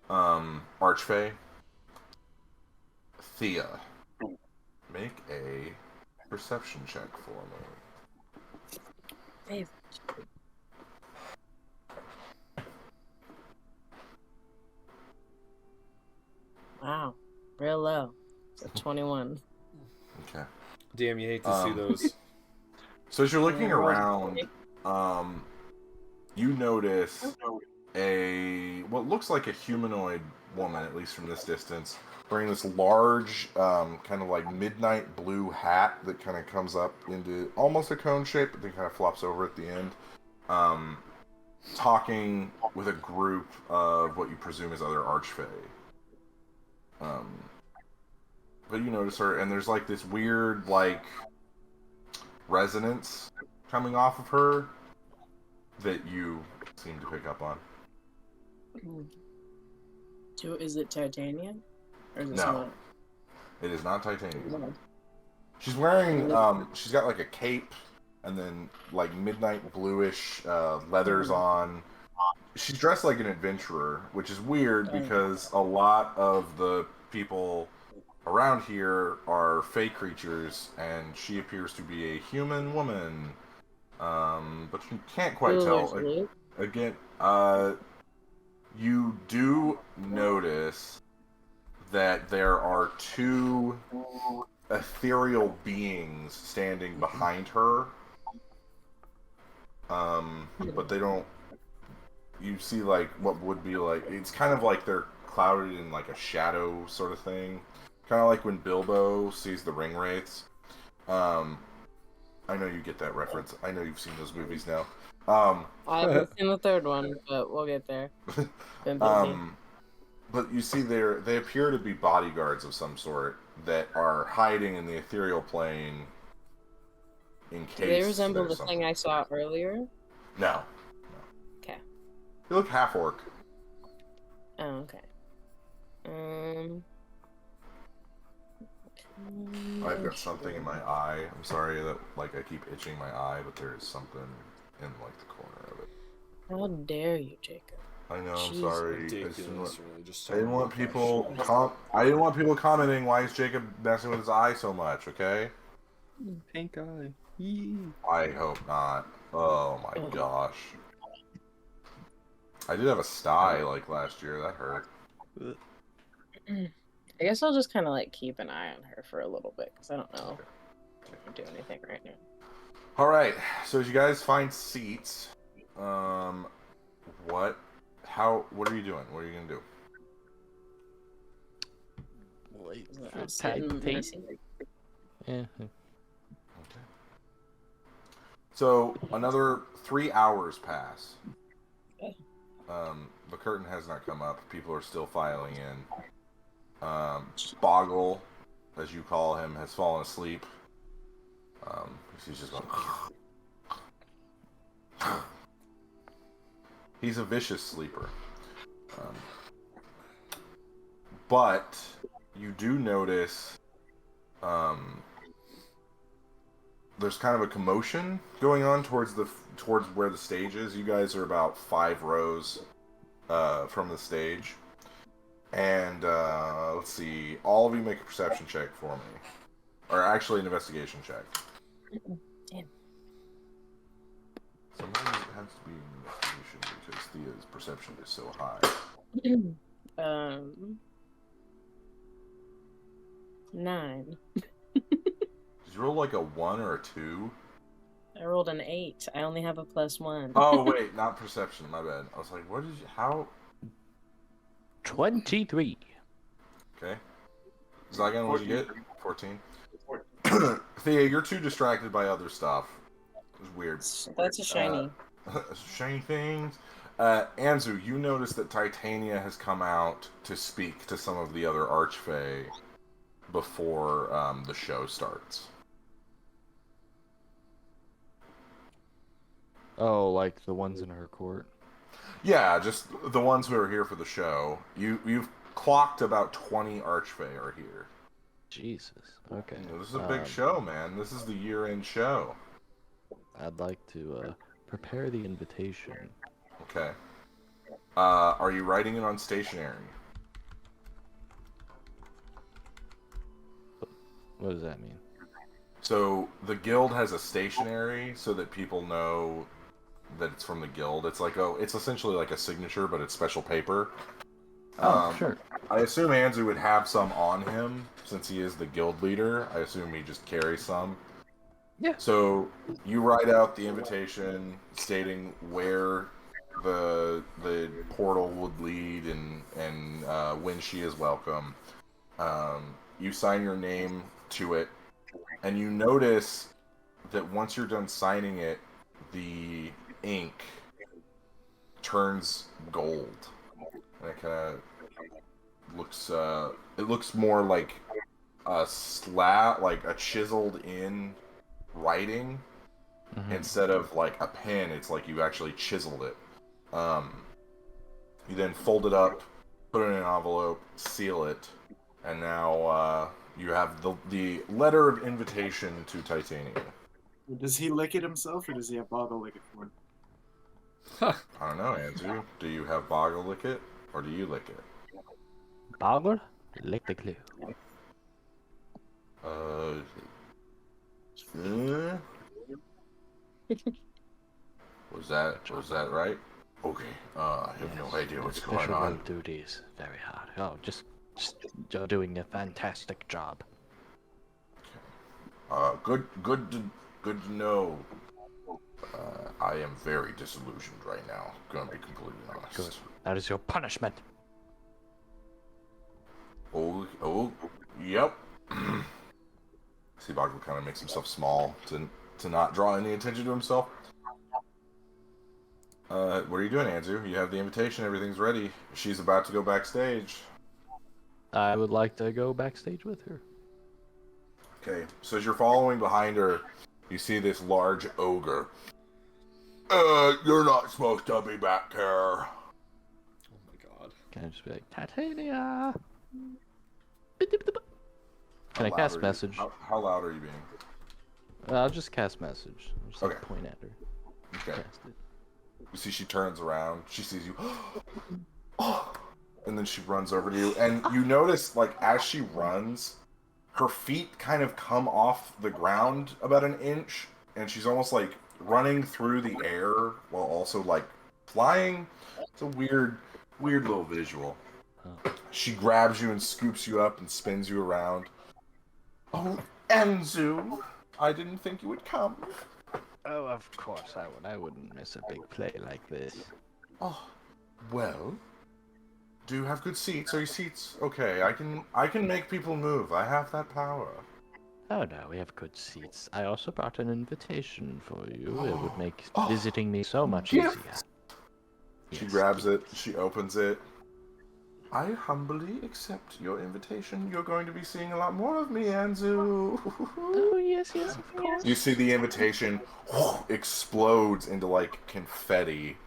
Archfey. Thea, make a perception check for me. Hey, wow, real low. It's a 21. Okay. Damn, you hate to see those. So as you're looking around, you notice what looks like a humanoid woman, at least from this distance, wearing this large, kind of like midnight blue hat that kind of comes up into almost a cone shape, but then kind of flops over at the end. Talking with a group of what you presume is other Archfey. But you notice her, and there's like this weird, like, resonance coming off of her that you seem to pick up on. Is it titanium? Or is it No. someone? It is not titanium. No. She's wearing, she's got like a cape, and then like midnight bluish leathers on. She's dressed like an adventurer, which is weird because a lot of the people around here are fey creatures, and she appears to be a human woman. But you can't quite tell. Again, you do notice that there are 2 ethereal beings standing behind her. But they don't. You see, like, what would be like. It's kind of like they're clouded in like a shadow sort of thing. Kind of like when Bilbo sees the ring wraiths. I know you get that reference. I know you've seen those movies now. I haven't seen the 3rd one, but we'll get there. But you see, they appear to be bodyguards of some sort that are hiding in the ethereal plane in case. Do they resemble there's the thing I saw earlier? No. Okay. You look half orc. Oh, okay. I've got something in my eye. I'm sorry that like I keep itching my eye, but there is something in like the corner of it. How dare you, Jacob? I know. I'm Jesus. sorry. I Ridiculous, really. Just I didn't want so people. gosh. I didn't want people commenting. Why is Jacob messing with his eye so much? Okay. Pink eye. Yee. I hope not. Oh my gosh. I did have a sty like last year. That hurt. Ugh. I guess I'll just kind of like keep an eye on her for a little bit because I don't know if I can do anything right now. All right. So as you guys find seats, what are you doing? What are you gonna do? Wait I'll for sit in my Titan. seat. Yeah. Okay. So another 3 hours pass. Okay. The curtain has not come up. People are still filing in. Boggle, as you call him, has fallen asleep. He's just going. He's a vicious sleeper. But you do notice there's kind of a commotion going on towards where the stage is. You guys are about 5 rows from the stage. And let's see, all of you make a perception check for me. Or actually an investigation check. Damn. Sometimes it has to be an investigation because Thea's perception is so high. 9. Did you roll like a 1 or a 2? I rolled an 8. I only have a +1. Oh wait, not perception, my bad. I was like, what did you, how? 23. Okay. Zygon, what did you get? 14. Thea, you're too distracted by other stuff. It's weird. That's a shiny. Shiny things. Anzu, you notice that Titania has come out to speak to some of the other Archfey before the show starts. Oh, like the ones in her court. Yeah, just the ones who are here for the show. You've clocked about 20 Archfey are here. Jesus. Okay. This is a big show, man. This is the year-end show. I'd like to prepare the invitation. Okay. Are you writing it on stationery? What does that mean? So the guild has a stationery so that people know that it's from the guild. It's like it's essentially like a signature, but it's special paper. Sure. I assume Anzu would have some on him since he is the guild leader. I assume he just carries some. Yeah. So you write out the invitation stating where the portal would lead and when she is welcome. You sign your name to it, and you notice that once you're done signing it, the ink turns gold. And it kind of looks it looks more like a slab, like a chiseled in writing instead of like a pen. It's like you actually chiseled it. You then fold it up, put it in an envelope, seal it, and now you have the letter of invitation to Titania. Does he lick it himself, or does he have Boggle lick it for him? I don't know, Andrew. Do you have Boggle lick it, or do you lick it? Boggle? Lick the clue. Was that right? Okay. I have no idea what's going Special on. duties. Very hard. Oh, just you're doing a fantastic job. Good to know. I am very disillusioned right now. Gonna be completely honest. Good. That is your punishment. Oh, yep. See, Boggle kind of makes himself small to not draw any attention to himself. What are you doing, Anzu? You have the invitation. Everything's ready. She's about to go backstage. I would like to go backstage with her. Okay, so as you're following behind her, you see this large ogre. You're not supposed to be back here. Oh my god. Can I just be like, Titania? Can I How cast loud are you- message? How loud are you being? I'll just cast message. I'll just like, Okay. point at her. Okay. Cast it. You see she turns around. She sees you. And then she runs over to you. And you notice, like, as she runs, her feet kind of come off the ground about an inch. And she's almost, like, running through the air while also, like, flying. It's a weird little visual. She grabs you and scoops you up and spins you around. Oh, Anzu, I didn't think you would come. Oh, of course I would. I wouldn't miss a big play like this. Oh, well, do you have good seats? Are your seats okay? I can make people move. I have that power. Oh no, we have good seats. I also brought an invitation for you. It would make Oh, visiting me so much gift. easier. She Yes, grabs it. gift. She opens it. I humbly accept your invitation. You're going to be seeing a lot more of me, Anzu. Oh yes, of course. You see the invitation explodes into like confetti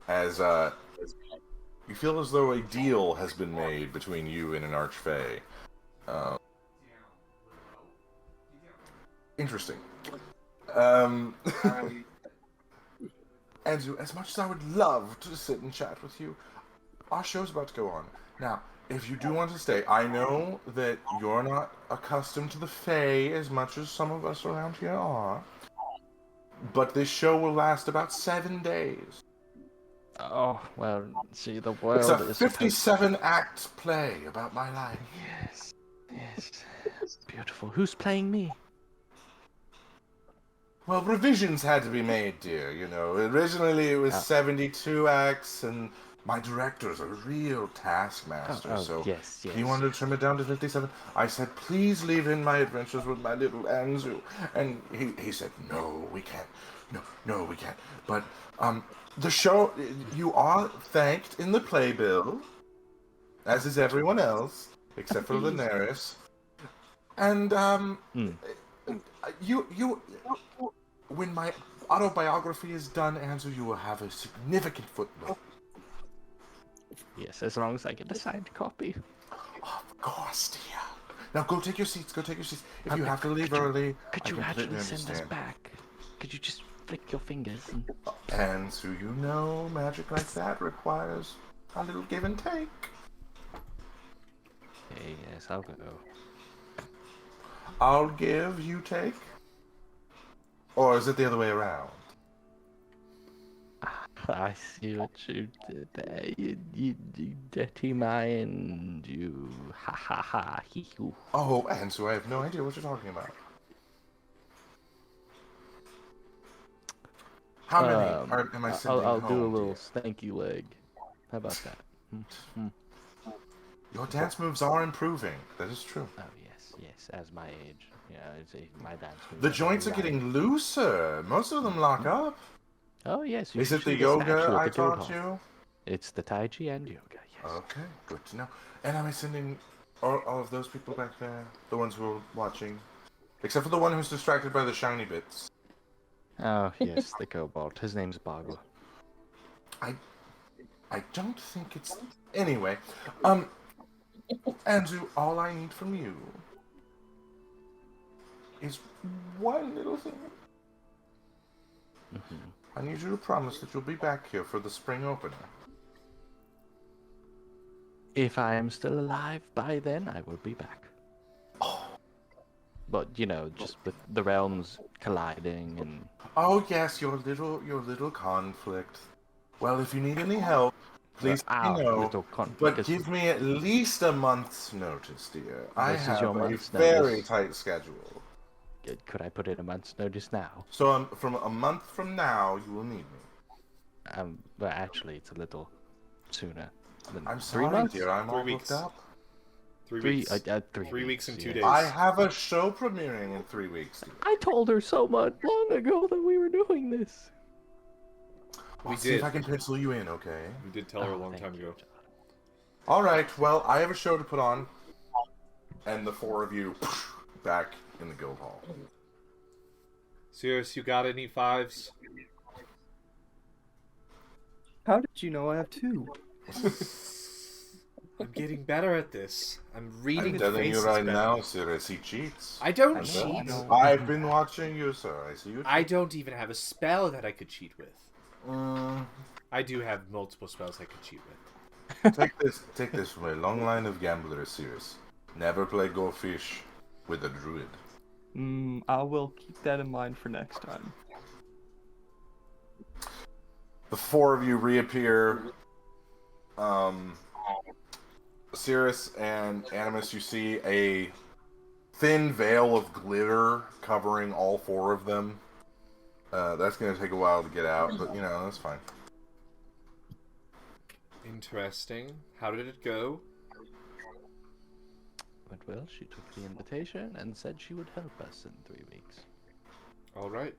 as you feel as though a deal has been made between you and an archfey. Interesting. Anzu, as much as I would love to sit and chat with you, our show's about to go on. Now, if you do want to stay, I know that you're not accustomed to the Fae as much as some of us around here are, but this show will last about 7 days. Oh, well, see, the It's world a is 57-act play about my life. Yes. Beautiful. Who's playing me? Well, revisions had to be made, dear. You know, originally it was 72 acts, and my director's a real taskmaster, so yes. he wanted to trim it down to 57. I said, please leave in my adventures with my little Anzu. And he said, no, we can't. No, we can't. But, the show, you are thanked in the playbill, as is everyone else, except for Daenerys. And, when my autobiography is done, Anzu, you will have a significant footnote. Yes, as long as I get a signed copy. Of course, dear. Now go take your seats. If you have to leave could you- early, Could I you completely actually send us understand. back? Could you just flick your fingers and... And so you know, magic like that requires a little give and take. Okay, yes, I'll go. I'll give, you take? Or is it the other way around? I see what you did there. You dirty mind, you. Ha ha ha, hee hoo. Oh, and so I have no idea what you're talking about. How many am I sending I'll home, do a little dear? stanky leg. How about that? Your dance moves are improving. That is true. Oh, yes, as my age. Yeah, my dance moves The are joints are very getting looser. Most of them lock up. Oh, yes. Is it the should see statue yoga at I the taught Guildhall. you? It's the Tai Chi and yoga, yes. Okay, good to know. And am I sending all of those people back there? The ones who are watching? Except for the one who's distracted by the shiny bits. Oh, yes, the kobold. His name's Boggle. I don't think it's... Anyway, Andrew, all I need from you is one little thing. I need you to promise that you'll be back here for the spring opener. If I am still alive by then, I will be back. But, you know, just with the realms colliding and... Oh yes, your little conflict. Well, if you need any help, please let me know. But give me at least a month's notice, dear. I have a very tight schedule. Could I put in a month's notice now? So from a month from now, you will need me. Well, actually, it's a little sooner. I'm 3 sorry, months? dear. I'm 3 all weeks. booked up. 3 3 weeks. 3 weeks and 2 yeah. days. I have a show premiering in 3 weeks. Dear. I told her so much long ago that we were doing this. I'll We see did. if I can pencil you in, okay? We did tell her a long thank time you, ago. John. All right. Well, I have a show to put on, and the four of you back in the guild hall. Serious, you got any fives? How did you know I have two? I'm getting better at this. I'm reading I'm telling you faces right better. now, Sirius, he cheats. I don't I cheat. know. I've been watching you, sir. I see you. I don't even have a spell that I could cheat with. Mm, I do have multiple spells I could cheat with. take this from a long line of gamblers, Sirius. Never play Go Fish with a druid. I will keep that in mind for next time. The four of you reappear. Sirius and Animus, you see a thin veil of glitter covering all four of them. That's going to take a while to get out, but you know, that's fine. Interesting. How did it go? But well, she took the invitation and said she would help us in 3 weeks. All right.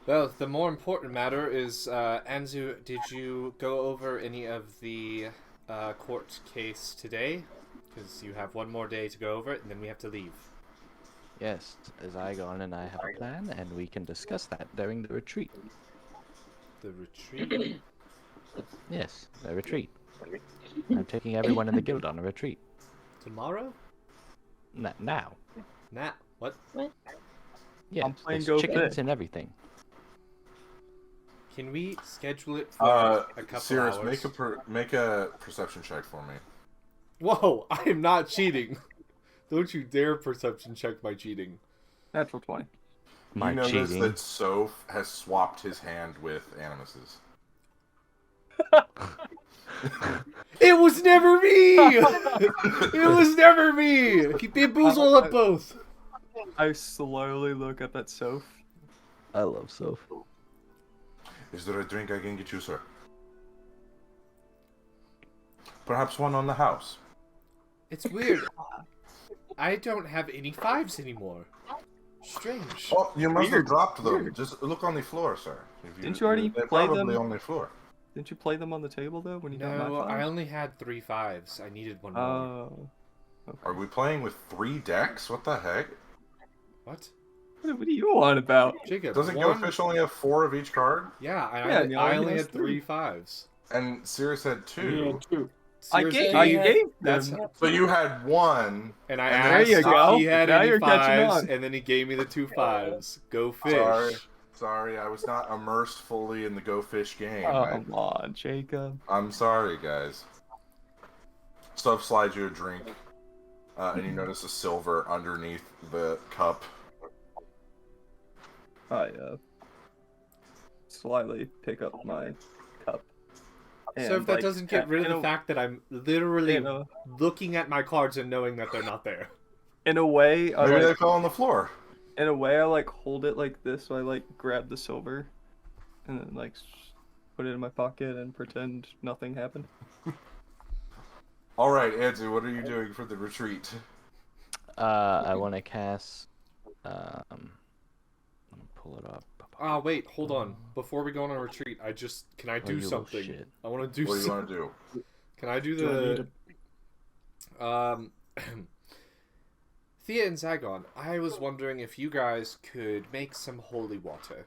Well, the more important matter is, Anzu, did you go over any of the court case today? Because you have one more day to go over it, and then we have to leave. Yes, Zygon and I have a plan, and we can discuss that during the retreat. The retreat? Yes, the retreat. I'm taking everyone in the guild on a retreat. Tomorrow? Now. Nah. What? Yeah, I'm playing there's Go chickens Fish. and everything. Can we schedule it for a couple Sirius, hours? make a perception check for me. Whoa! I am not cheating. Don't you dare perception check my cheating. Natural 20. My you notice cheating. that Soph has swapped his hand with Animus's. It was never me! It was never me! Keep bamboozle up both. I slowly look up at Soph. I love Soph. Is there a drink I can get you, sir? Perhaps one on the house. It's weird. I don't have any 5s anymore. Strange. Oh, you must have Weird. dropped them. Weird. Just look on the floor, sir. Didn't you already they're play probably them? on the floor. Didn't you play them on the table though when you got my No, I five? only had 3 5s. I needed one more. Oh. Are we playing with 3 decks? What the heck? What? What are you on about? Jacob, Doesn't one... Go Fish only have 4 of each card? Yeah, Yeah, and I he only has had 3 5s. And Sirius had 2. I Seriously, gave that's them. So you had 1. and I And asked there you go. if he had Now any you're catching 5s, on. and then he gave me the 2 5s. Go fish. Sorry, I was not immersed fully in the Go Fish game. Oh, come on, Jacob. I'm sorry, guys. Soph slides you a drink, and you notice a silver underneath the cup. I slyly pick up my cup. So if that doesn't get rid of the fact that I'm literally in a, looking at my cards and knowing that they're not there. in a way, I Maybe they like, fell on the floor. in a way, I like hold it like this. So I like grab the silver, and then like put it in my pocket and pretend nothing happened. All right, Anzu, what are you doing for the retreat? I want to cast. Let me pull it up. Ah, wait, hold on. Before we go on a retreat, can I do you little something? shit. I want to do What do you something. want to do? Can I do Do I need the Thea and Zygon, I was wondering if you guys could make some holy water.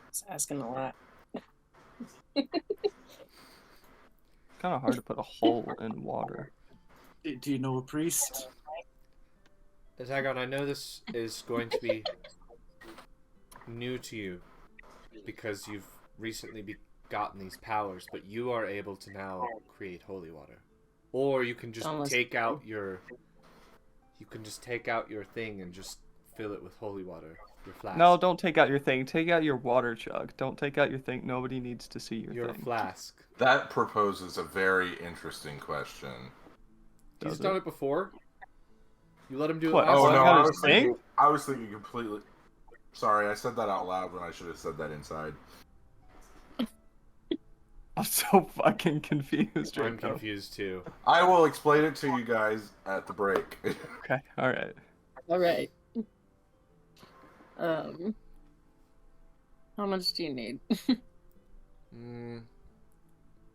It's asking a lot. Kind of hard to put a hole in water. Do you know a priest? Zygon, I know this is going to be new to you because you've recently gotten these powers, but you are able to now create holy water. Or you can just Almost. take out your thing and just fill it with holy water. Your flask. No, don't take out your thing. Take out your water jug. Don't take out your thing. Nobody needs to see your thing. flask. That proposes a very interesting question. He's Does done it? it before. You let him do it What, last Oh I no, time. gotta I was sing? thinking. I was thinking completely. Sorry, I said that out loud when I should have said that inside. I'm so fucking confused right I'm now. confused too. I will explain it to you guys at the break. Okay, all right. All right. How much do you need?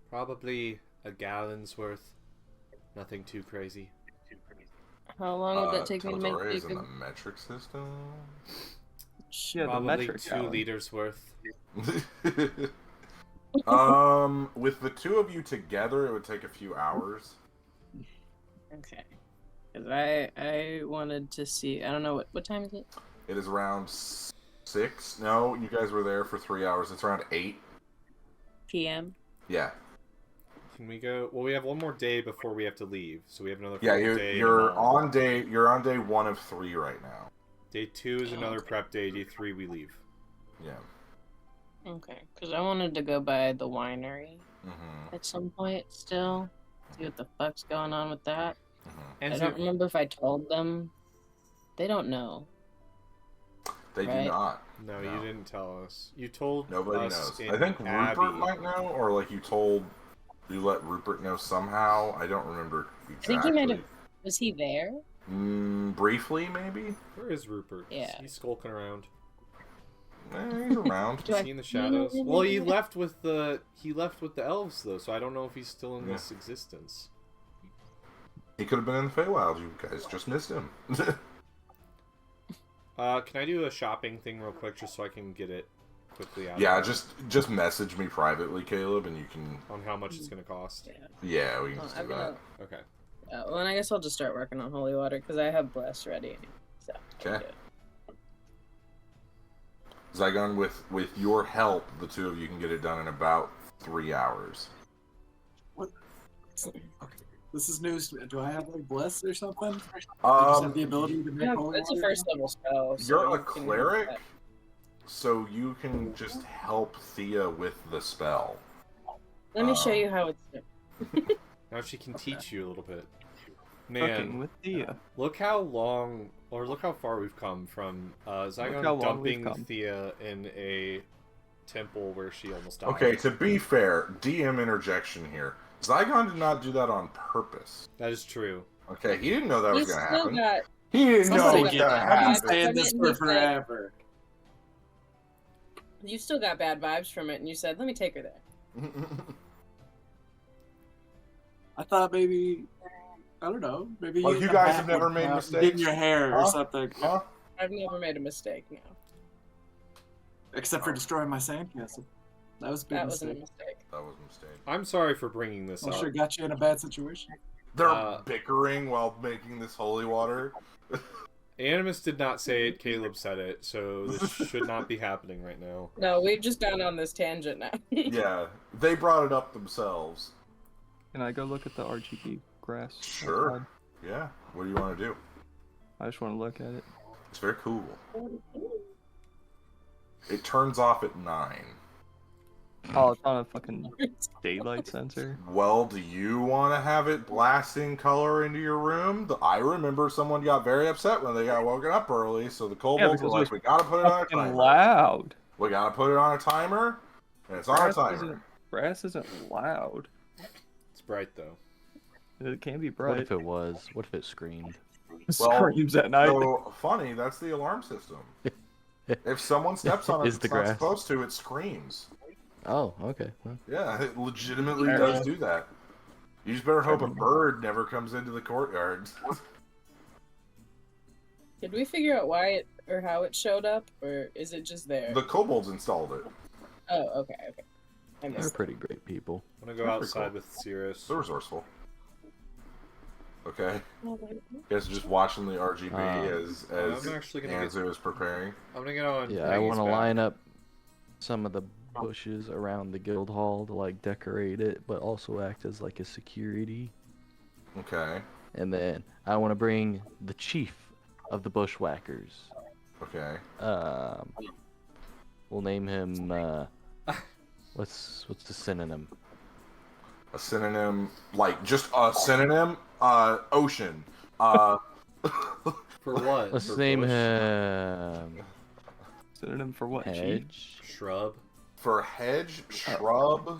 Probably a gallon's worth. Nothing too crazy. How long would that take me to make Totore is in Jacob? the metric system. Yeah, the Probably metric 2 gallon. liters worth. With the two of you together, it would take a few hours. Okay. Because I wanted to see. I don't know what time is it? It is around 6. No, you guys were there for 3 hours. It's around 8. PM. Yeah. Can we go? Well, we have one more day before we have to leave, so we have another Yeah, full day. you're tomorrow. on day 1 of 3 right now. Day 2 is another prep day. Day 3 we leave. Yeah. Okay. Because I wanted to go by the winery Mm-hmm. at some point still. See what the fuck's going on with that. Mm-hmm. And I don't remember if I told them. They don't know. They do Right. not. No, you didn't tell us. You told Nobody us. knows. and I think Abby. Rupert might know, or like you let Rupert know somehow. I don't remember I exactly. think he might have. Was he there? Briefly, maybe. Where is Rupert? Yeah. He's skulking around. He's around. Do Is I- he in the shadows? Well, he left with the elves though, so I don't know if he's still in this existence. He could have been in the Feywild. You guys just missed him. Can I do a shopping thing real quick just so I can get it quickly out? Yeah, of here just message me privately, Caleb, and you can. on how much it's gonna cost. Yeah, we can Oh, just I'm do that. gonna. Okay. Well, and I guess I'll just start working on holy water because I have bless ready. So. I can Okay. do it. Zygon, with your help, the two of you can get it done in about 3 hours. Okay. This is news to me. Do I have like bless or something? I just have the ability to make Yeah, holy it's a water? first level spell. so You're a you can- cleric, so you can just help Thea with the spell. Let me show you how it's done. Now she can teach you a little bit. Fucking Man, with Thea. look how long, or look how far we've come from Zygon how long we've dumping come. Thea in a temple where she almost died. Okay, to be fair, DM interjection here. Zygon did not do that on purpose. That is true. Okay, he didn't know that was He's going to still happen. got. He didn't know Somebody it was get going to that. I've been happen. saying this for He's like- forever. You still got bad vibes from it, and you said, "Let me take her there." I thought maybe, I don't know, maybe Well, you guys have never made mistakes? in your hair or Huh? something. Huh? I've never made a mistake. No, Except for destroying my sandcastle. That was a big that wasn't a mistake. mistake. That was a mistake. I'm sorry for bringing this I'm up. sure got you in a bad situation. They're bickering while making this holy water. Animus did not say it, Caleb said it, so this should not be happening right now. No, we've just gone on this tangent now. Yeah, they brought it up themselves. Can I go look at the RGB grass? Sure. outside? Yeah, what do you want to do? I just want to look at it. It's very cool. It turns off at 9. Oh, it's on a fucking daylight sensor. Well, do you want to have it blasting color into your room? I remember someone got very upset when they got woken up early, so the kobolds were because it like, was we gotta put it on a Fucking timer. loud. We gotta put it on a timer, and it's on a Grass timer. Grass isn't loud. It's bright though. It can be What bright. if it was? What if it screamed? Well, Screams at night. So, funny, that's the alarm system. If someone steps on it, Is it's the not grass. supposed to, it screams. Oh, okay. Well, Yeah, it legitimately does do that. You just better hope a bird never comes into the courtyard. Did we figure out why it or how it showed up, or is it just there? The kobolds installed it. Oh, okay. I they're missed. pretty great people. I'm gonna go That's pretty outside cool. with Cirrus. So resourceful. Okay. It. You guys are just watching the RGB as I'm actually gonna Anzu is preparing. I'm gonna get on. Yeah, I Maggie's want to back. line up some of the bushes around the guild hall to like decorate it, but also act as like a security. Okay. And then I want to bring the chief of the bushwhackers. Okay. We'll name him. What's the synonym? A synonym, like just a synonym. Ocean. For what? Let's For name bush? him Synonym for what? Chief? Hedge. Shrub. For hedge, shrub,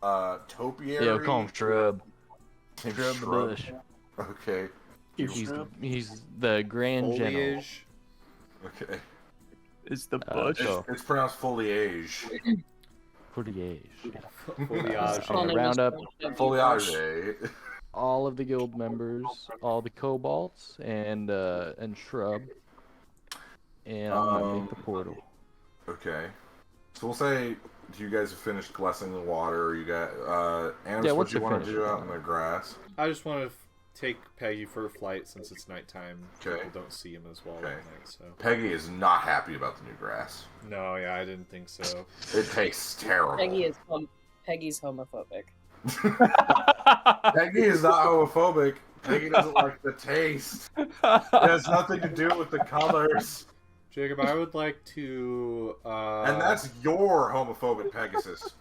topiary. Yeah, we'll call him Shrub. Name Shrub the bush. Okay. He's the grand general. Foliage. Okay. Is the bush? so- It's pronounced foliage. Foliage. Foliage. I'll round up Foliage. all of the guild members, all the kobolds, and Shrub, and I'm gonna make the portal. Okay. So we'll say you guys have finished blessing the water? You got Animus, Yeah, what what's do you the want to finish do of out in the grass? I just want to take Peggy for a flight since it's nighttime. Okay. People don't see him as well Okay. at night, so. Peggy is not happy about the new grass. No, yeah, I didn't think so. It tastes terrible. Peggy's homophobic. Peggy is not homophobic. Peggy doesn't like the taste. It has nothing to do with the colors. Jacob, I would like to. And that's your homophobic Pegasus.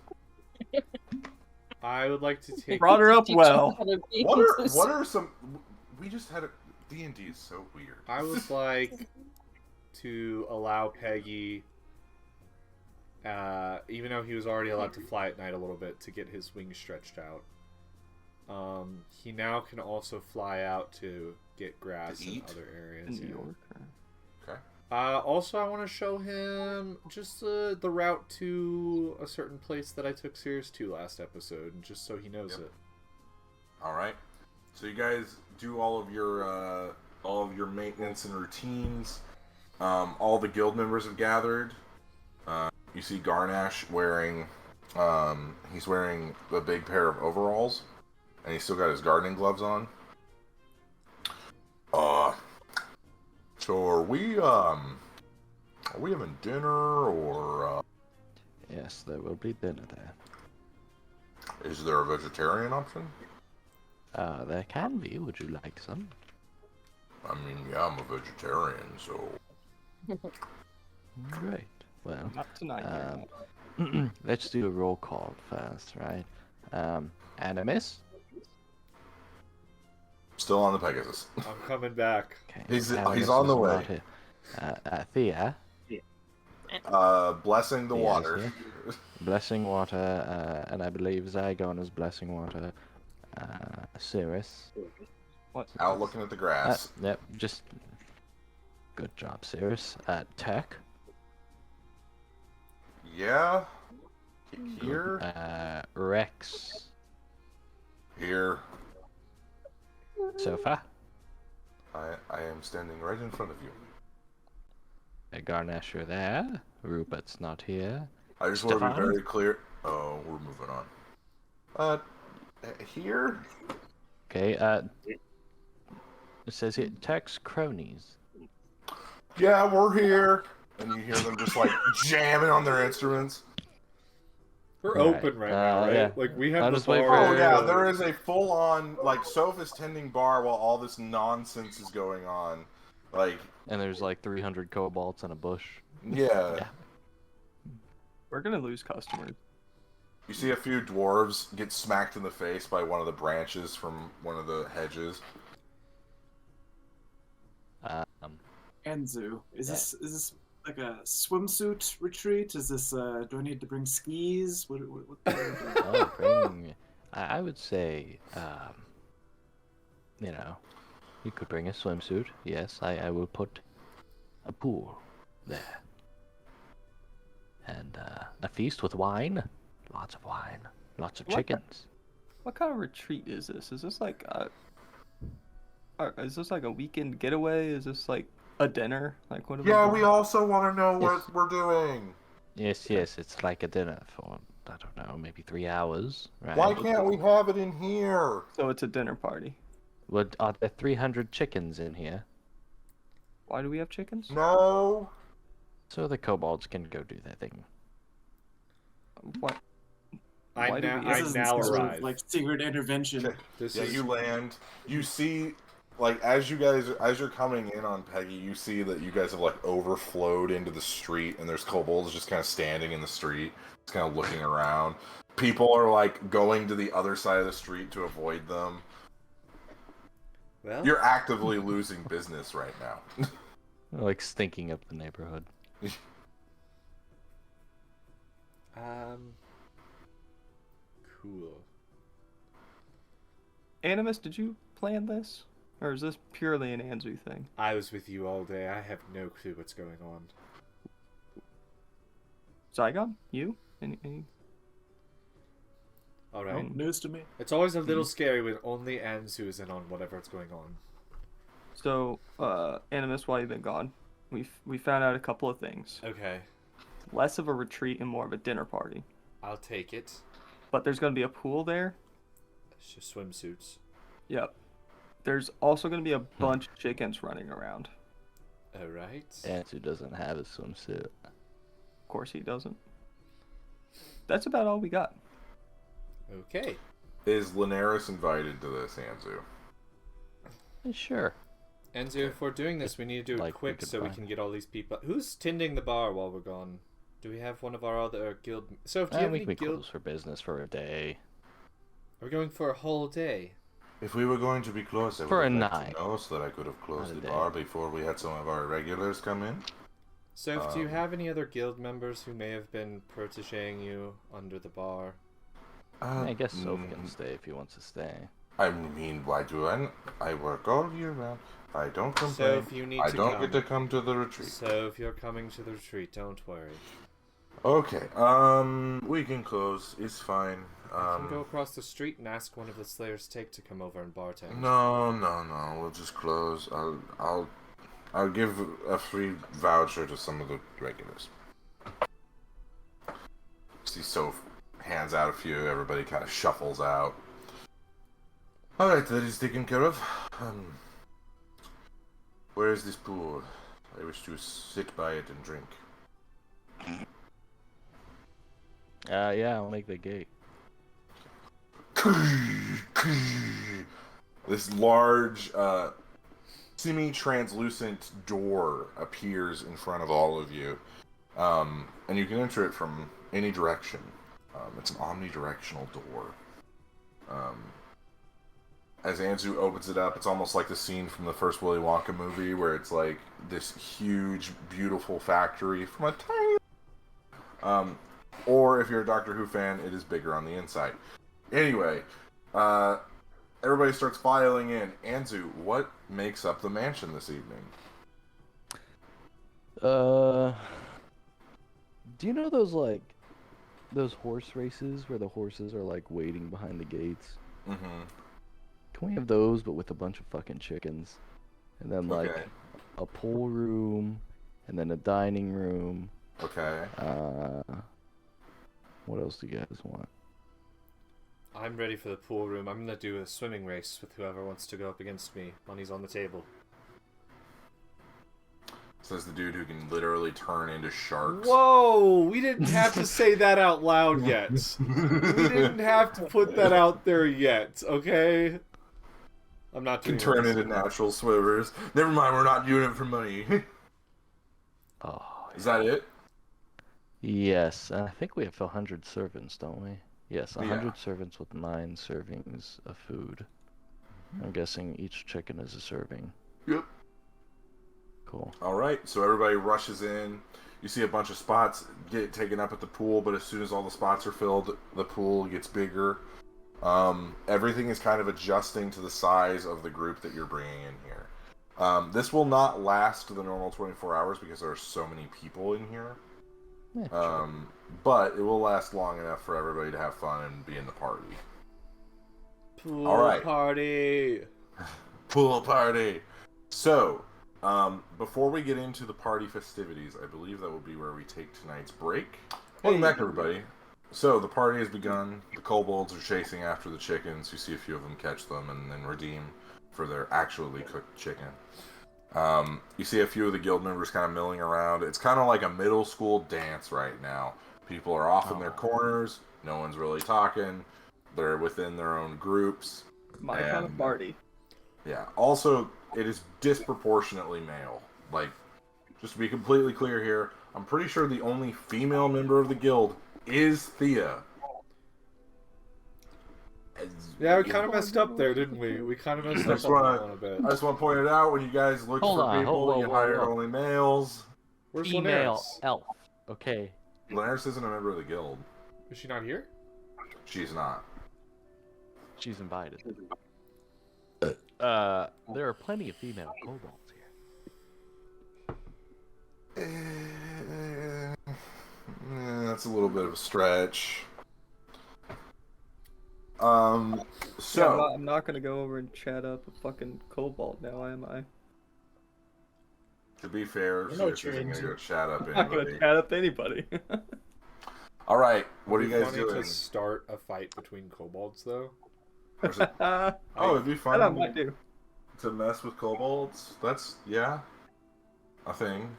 I would like to take. Brought her up well. What are some? We just had a D&D is so weird. I would like to allow Peggy, even though he was already allowed to fly at night a little bit, to get his wings stretched out. He now can also fly out to get grass in other areas. In New York? Okay. Also, I want to show him just the route to a certain place that I took Sirius to last episode, just so he knows it. All right. So you guys do all of your maintenance and routines. All the guild members have gathered. You see Garnash wearing he's wearing a big pair of overalls, and he's still got his gardening gloves on. So are we having dinner or Yes, there will be dinner there. is there a vegetarian option? There can be. Would you like some? I mean, yeah, I'm a vegetarian, so Great. Well, Not tonight. let's do a roll call first, right? Animus? still on the Pegasus. I'm coming back. Okay. He's Animus on the is way. not here. Thea? Blessing the Yes, water. yeah. Blessing water, and I believe Zygon is blessing water. Cirrus. What? Out looking at the grass. Yep, just good job, Cirrus. Tech. Yeah. Here. Rex. Here. Sofa. I am standing right in front of you. Garnash, you're there. Rupert's not here. I just want to be Stefan? very clear. Oh, we're moving on. Here. Okay, it says here, Tech's cronies. Yeah, we're here. And you hear them just like jamming on their instruments. We're Right. open right now, right? Yeah. Like we have I'll the just wait bar. Oh for- yeah, there is a full-on like Sophia's tending bar while all this nonsense is going on. Like, And there's like 300 kobolds in a bush. yeah. Yeah. We're gonna lose customers. You see a few dwarves get smacked in the face by one of the branches from one of the hedges. Anzu, is this like a swimsuit retreat? Is this do I need to bring skis? What I would say, you could bring a swimsuit. Yes, I will put a pool there. And a feast with wine. Lots of wine. Lots of What? chickens. What kind of retreat is this? Is this like a weekend getaway? Is this like a dinner? Like what? Yeah, doing? we also want to know what Yes. we're doing. Yes, it's like a dinner for, I don't know, maybe 3 hours, right? Why can't we have it in here? So it's a dinner party. Are there 300 chickens in here? Why do we have chickens? No. So the kobolds can go do their thing. What? I Why do now we- This I isn't now some sort of, arrive. like secret intervention. Okay. This Yeah, is you land. You see, like, as you're coming in on Peggy, you see that you guys have, like, overflowed into the street, and there's kobolds just kind of standing in the street, just kind of looking around. People are, like, going to the other side of the street to avoid them. well. You're actively losing business right now. Like stinking up the neighborhood. Cool. Animus, did you plan this, or is this purely an Anzu thing? I was with you all day. I have no clue what's going on. Zygon, you? Any... All right. News to me. It's always a little scary when only Anzu is in on whatever's going on. So, Animus, while you've been gone, we found out a couple of things. Okay. Less of a retreat and more of a dinner party. I'll take it. But there's gonna be a pool there. It's just swimsuits. Yep. There's also gonna be a bunch of chickens running around. All right. Anzu doesn't have a swimsuit. Of course he doesn't. That's about all we got. Okay. Is Linares invited to this, Anzu? Sure. Enzo, if we're doing this, we need to do it Like, we quick could so we buy. can get all these people. Who's tending the bar while we're gone? Do we have one of our other guild? So, do you have We any can be guild? closed for business for a day. Are we going for a whole day? If we were going to be closed, I For would a have liked night. to know so that I could have closed Not a the day. bar before we had some of our regulars come in. So, do you have any other guild members who may have been protéging you under the bar? I guess Soph can stay if he wants to stay. I mean, why do I work all year round. I don't So, complain. if you need I to don't come. get to come to the retreat. So, if you're coming to the retreat, don't worry. Okay, we can close. It's fine. You can go across the street and ask one of the Slayers to come over and bartend. No. We'll just close. I'll give a free voucher to some of the regulars. See, Soph hands out a few. Everybody kind of shuffles out. All right, that is taken care of. Where is this pool? I wish to sit by it and drink. Yeah, I'll make the gate. This large, semi-translucent door appears in front of all of you, and you can enter it from any direction. It's an omnidirectional door. As Anzu opens it up, it's almost like the scene from the first Willy Wonka movie, where it's like this huge, beautiful factory from a tiny... or if you're a Doctor Who fan, it is bigger on the inside. Anyway, everybody starts filing in. Anzu, what makes up the mansion this evening? Do you know those horse races where the horses are like waiting behind the gates? Mm-hmm. Can we have those but with a bunch of fucking chickens? And then like Okay. a pool room and then a dining room. Okay. What else do you guys want? I'm ready for the pool room. I'm gonna do a swimming race with whoever wants to go up against me. Money's on the table. Says the dude who can literally turn into sharks. Whoa! We didn't have to say that out loud yet. We didn't have to put that out there yet, okay? I'm not doing Can turn this. into natural swimmers. Never mind, we're not doing it for money. Oh, Is that it? yes. I think we have 100 servants, don't we? Yes, 100 Yeah. servants with 9 servings of food. I'm guessing each chicken is a serving. Yep. Cool. Alright, so everybody rushes in. You see a bunch of spots get taken up at the pool, but as soon as all the spots are filled, the pool gets bigger. Everything is kind of adjusting to the size of the group that you're bringing in here. This will not last the normal 24 hours because there are so many people in here. Yeah, sure. But it will last long enough for everybody to have fun and be in the party. Pool All right. party! Pool party! So, before we get into the party festivities, I believe that will be where we take tonight's break. Welcome back, everybody. So, the party has begun. The kobolds are chasing after the chickens. You see a few of them catch them and then redeem for their actually cooked chicken. You see a few of the guild members kind of milling around. It's kind of like a middle school dance right now. People are off in their corners. No one's really talking. They're within their own groups. My kind of And- party. Yeah. Also, it is disproportionately male. Like, just to be completely clear here, I'm pretty sure the only female member of the guild is Thea. Yeah, we kind of messed up there, didn't we? We kind of messed That's up on right. that one a bit. I just want to point it out, when you guys look Hold for on, people, whoa, you whoa, hire whoa. only males. Where's Female Linares? elf. Okay. Linares isn't a member of the guild. Is she not here? She's not. She's invited. There are plenty of female kobolds here. That's a little bit of a stretch. Yeah, So, I'm not gonna go over and chat up a fucking cobalt now, am I? to be fair, I know what Sis you're isn't going to into. go chat up I'm not gonna anybody. chat up anybody. All right, what are you It'd be guys funny doing? to start a fight between kobolds, though. Or is it- Oh, it'd be That I fun might do. to mess with kobolds. That's a thing.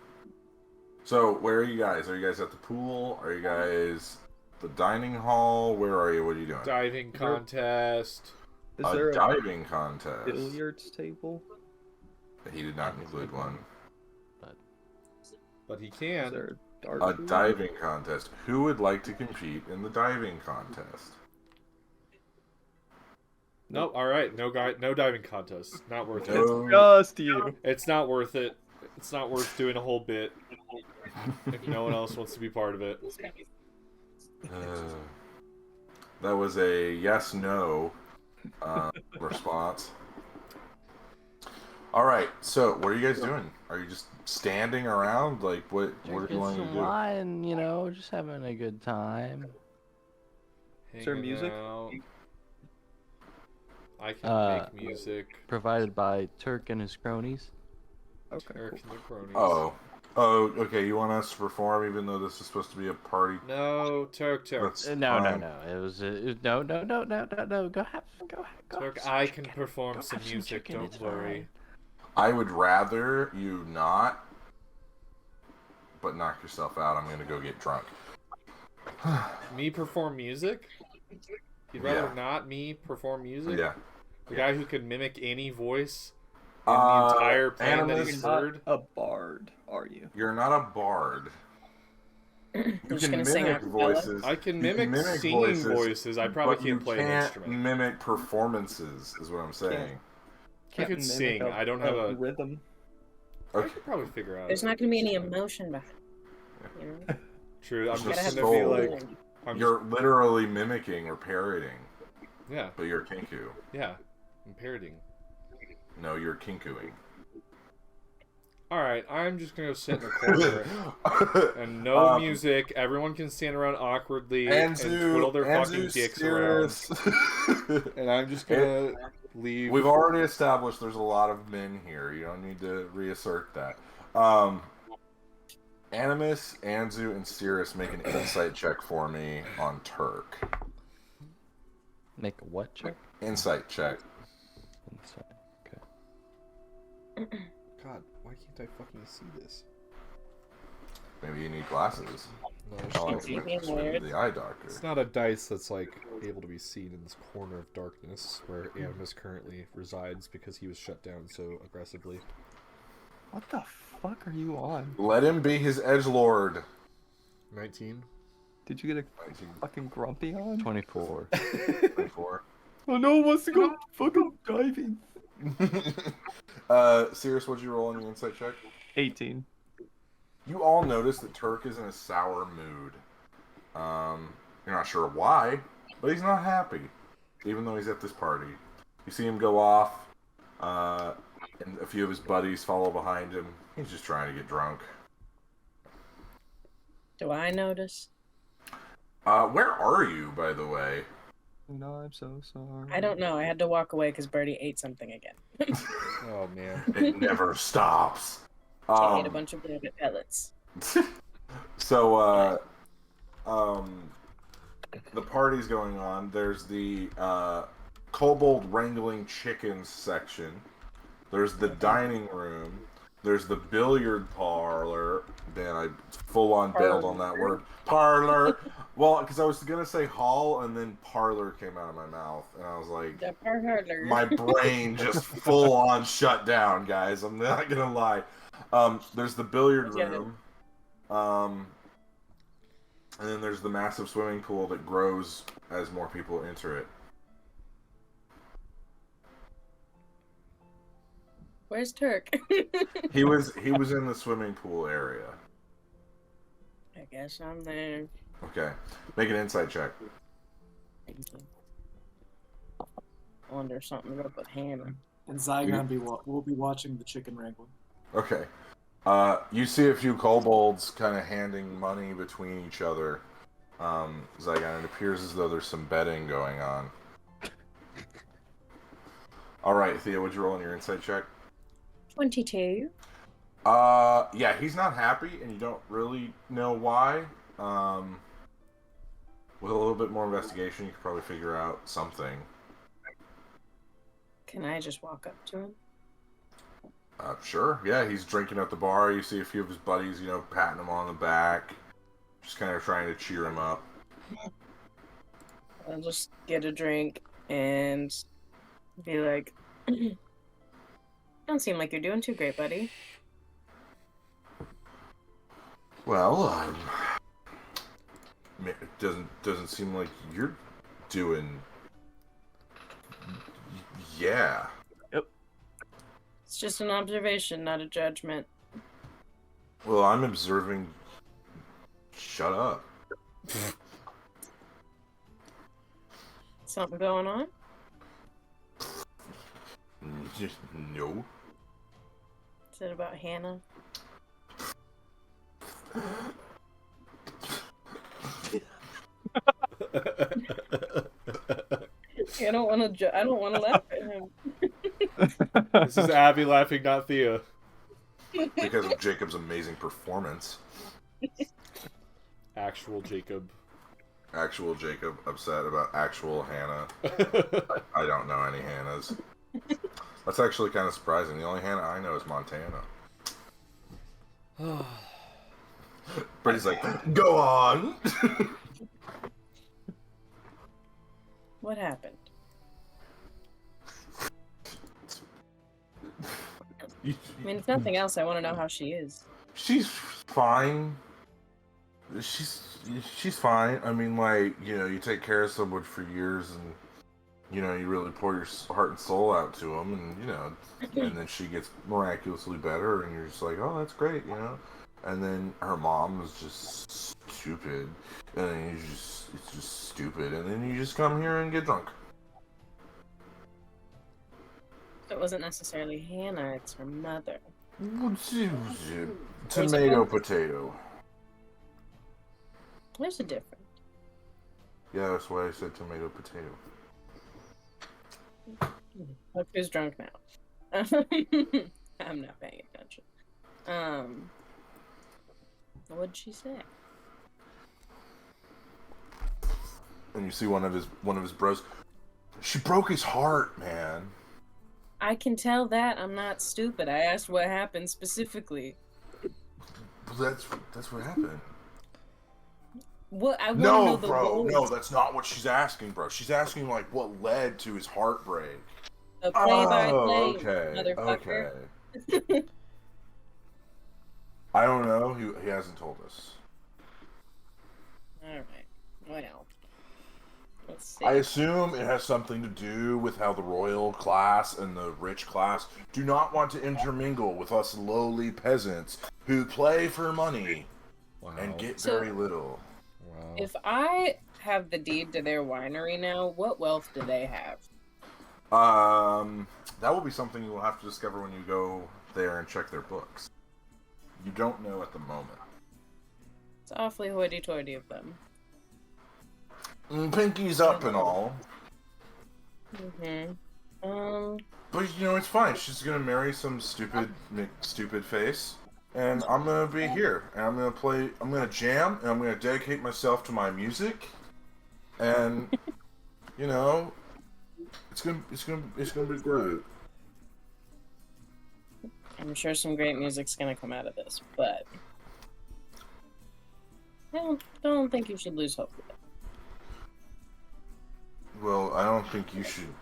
So where are you guys? Are you guys at the pool? Are you guys the dining hall? Where are you? What are you doing? Diving contest. Is A there a diving contest. billiards table? He did not include one. But he Is can. there a A dartboard? diving contest. Who would like to compete in the diving contest? Nope. All right. No diving contest. Not worth it. No. Just you. It's not worth it. It's not worth doing a whole bit if no one else wants to be part of it. That was a yes/no response. All right. So, what are you guys doing? Are you just standing around? Like, what are you Drinking wanting to some do? wine, you know, just having a good time. Is there Hanging music? out. I can Uh, make music. Provided by Turk and his cronies. Okay. Turk and the cronies. Oh, okay. You want us to perform, even though this is supposed to be a party? No, Turk. That's No. fine. It was no. Go have. Turk, some I can chicken. perform Go some have music. chicken, Don't it's worry. I would rather you not, but knock yourself out. I'm gonna go get drunk. Me perform music? You'd rather Yeah. not me perform music? Yeah. The guy who can mimic any voice in the entire plane that Animus, he's You're not heard? a bard, are you? You're not a bard. You just can gonna sing mimic a cappella? voices. I can You mimic singing voices. I probably but you can't play an instrument. mimic performances, is what I'm saying. I could mimic sing. I don't have a. rhythm. I Okay. could probably figure out. There's not gonna be any emotion behind it. You know? True. I'm Just Gotta just have gonna be soul. like. I'm You're literally mimicking or parroting, yeah, but you're kinku. yeah. I'm parroting. No, you're kinkuing. All right. I'm just gonna go sit in a corner and no music. Everyone can stand around awkwardly and twiddle their fucking dicks around. And I'm just gonna leave. We've already established there's a lot of men here. You don't need to reassert that. Animus, Anzu, and Cirrus make an insight check for me on Turk. Make a what check? Insight check. Inside. God, why can't I fucking see this? Maybe you need glasses. No, I'll it's, Keep explain me this to weird. the eye doctor. it's not a dice that's like able to be seen in this corner of darkness where Animus currently resides because he was shut down so aggressively. What the fuck are you on? Let him be his edgelord. 19. Did you get a fucking grumpy on? 24. 24. Oh no, one wants to go fucking diving. Cirrus, what'd you roll on your insight check? 18. You all notice that Turk is in a sour mood. You're not sure why, but he's not happy, even though he's at this party. You see him go off, and a few of his buddies follow behind him. He's just trying to get drunk. Do I notice? Where are you, by the way? No, I'm so sorry. I don't know. I had to walk away because Birdie ate something again. Oh man. It never stops. She ate a bunch of rabbit pellets. So, the party's going on. There's the kobold wrangling chickens section. There's the dining room. There's the billiard parlor. Man, I full on bailed on that word. Parlor. Well, because I was gonna say hall, and then parlor came out of my mouth, and I was like, The parlor. my brain just full on shut down, guys. I'm not gonna lie. There's the billiard room. And then there's the massive swimming pool that grows as more people enter it. Where's Turk? He was in the swimming pool area. I guess I'm there. Okay. Make an insight check. Thank you. I wonder if something's up with Hannah. And Zygon will be watching the chicken wrangling. Okay. You see a few kobolds kind of handing money between each other. Zygon, it appears as though there's some betting going on. Alright, Thea, what'd you roll on your insight check? 22. Yeah, he's not happy, and you don't really know why. with a little bit more investigation, you could probably figure out something. Can I just walk up to him? Sure. Yeah, he's drinking at the bar. You see a few of his buddies, patting him on the back, just kind of trying to cheer him up. I'll just get a drink and be like, don't seem like you're doing too great, buddy. Well, it doesn't seem like you're doing. Yeah. It's just an observation, not a judgment. Well, I'm observing. Shut up. Something going on? No. Is it about Hannah? I don't want to. I don't want to laugh at him. This is Abby laughing, not Thea. Because of Jacob's amazing performance. Actual Jacob. Actual Jacob upset about actual Hannah. I don't know any Hannahs. That's actually kind of surprising. The only Hannah I know is Montana. Brady's like, go on! What happened? I mean, if nothing else, I want to know how she is. She's fine. She's fine. I mean, you take care of someone for years, and you really pour your heart and soul out to them, and and then she gets miraculously better, and you're just like, oh, that's great, And then her mom is just stupid, and then it's just stupid, and then you just come here and get drunk. It wasn't necessarily Hannah; it's her mother. Tomato, potato. There's a difference. Yeah, that's why I said tomato, potato. Look who's drunk now. I'm not paying attention. What'd she say? And you see one of his bros. She broke his heart, man. I can tell that. I'm not stupid. I asked what happened specifically. That's what happened. What I want to know the bro. words. No, that's not what she's asking, bro. She's asking what led to his heartbreak. A play-by-play, Okay. motherfucker. Okay. I don't know. He hasn't told us. All right. Well, let's see. I assume it has something to do with how the royal class and the rich class do not want to intermingle with us lowly peasants who play for money and get very little. Wow. If I have the deed to their winery now, what wealth do they have? That will be something you will have to discover when you go there and check their books. You don't know at the moment. It's awfully hoity-toity of them. Pinky's up and all. Mm-hmm. But it's fine. She's gonna marry some stupid face, and I'm gonna be here, and I'm gonna play. I'm gonna jam, and I'm gonna dedicate myself to my music, and it's gonna be great. I'm sure some great music's gonna come out of this, but I don't think you should lose hope with it. Well, I don't think you should.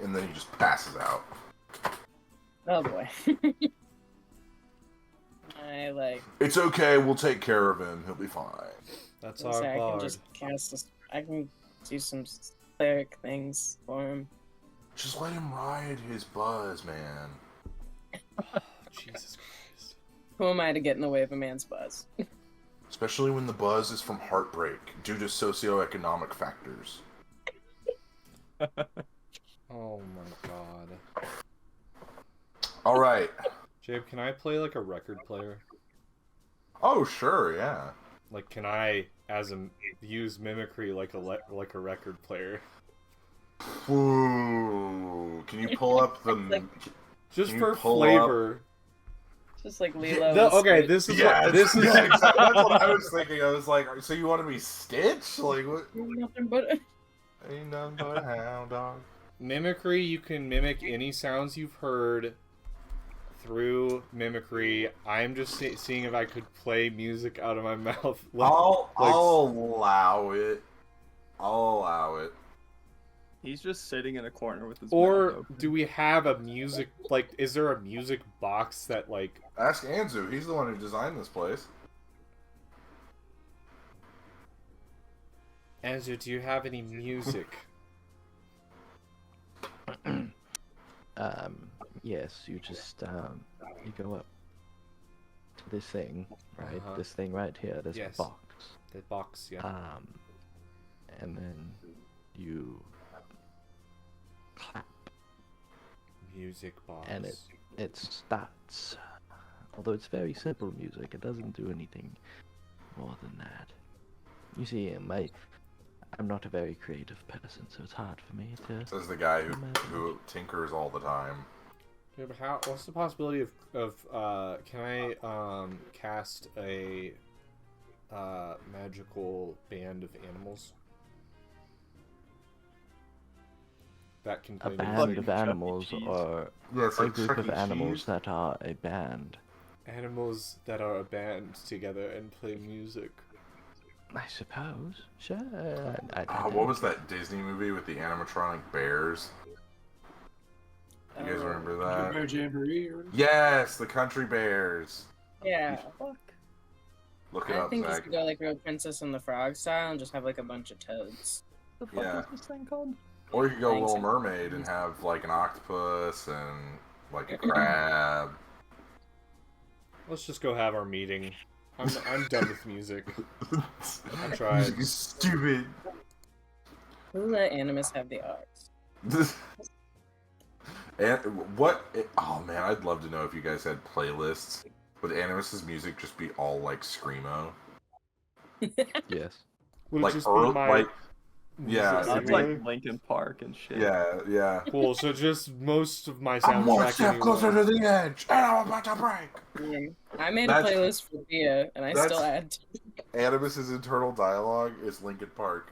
And then he just passes out. Oh boy. It's okay. We'll take care of him. He'll be fine. That's I our can bard. just cast this. I can do some cleric things for him. Just let him ride his buzz, man. Jesus Christ. Who am I to get in the way of a man's buzz? Especially when the buzz is from heartbreak due to socioeconomic factors. Oh my god. All right. Jabe, can I play like a record player? Oh, sure, yeah. Like, can I use mimicry like a record player? Ooh, can you pull up the? Just Can for you pull flavor. Just like Lilo. Okay, and this is Yeah, what this is. yeah, exactly. That's what I was thinking. I was like, so you want to be Stitch? Like, what? Stitch. Nothing but. Ain't nothing but a hound dog. Mimicry, you can mimic any sounds you've heard through mimicry. I'm just seeing if I could play music out of my mouth. I'll allow it. I'll allow it. He's just sitting in a corner with his. Or mouth open. do we have a music, like, is there a music box that, like... Ask Anzu. He's the one who designed this place. Andrew, do you have any music? Yes, you just you go up to this thing, right? Uh-huh. This thing right here, this Yes. box. The box, yeah. And then you clap, Music box. and it starts. Although it's very simple music, it doesn't do anything more than that. You see, I'm not a very creative person, so it's hard for me to. Says the guy who tinkers all the time. Yeah, but what's the possibility of can I cast a magical band of animals that can A play band music? of animals, or Yeah, it's a like group Chuck of E. animals Cheese. that are a band. Animals that are a band together and play music. I suppose. Sure. What was that Disney movie with the animatronic bears? You guys remember that? Bear Jamboree or whatever? Yes, the Country Bears. Yeah. Fuck. Look it I up, think you Zach. should go like Real Princess and the Frog style and just have like a bunch of toads. What the fuck Yeah. is this thing called? Or you could go Thanks. Little Mermaid and have like an octopus and like a crab. Let's just go have our meeting. I'm done with music. I tried. Music is stupid. Who let Animus have the arts? And oh man, I'd love to know if you guys had playlists. Would Animus's music just be all like screamo? Yes. Would Like it just Earl- be my like- yeah, music Sounds anyway? like Linkin Park and shit. Yeah. Cool. So just most of my I'm one soundtrack. step anyway. closer to the edge, and I'm about to break. I made That's- a playlist for Thea, and I still add. Animus's internal dialogue is Linkin Park.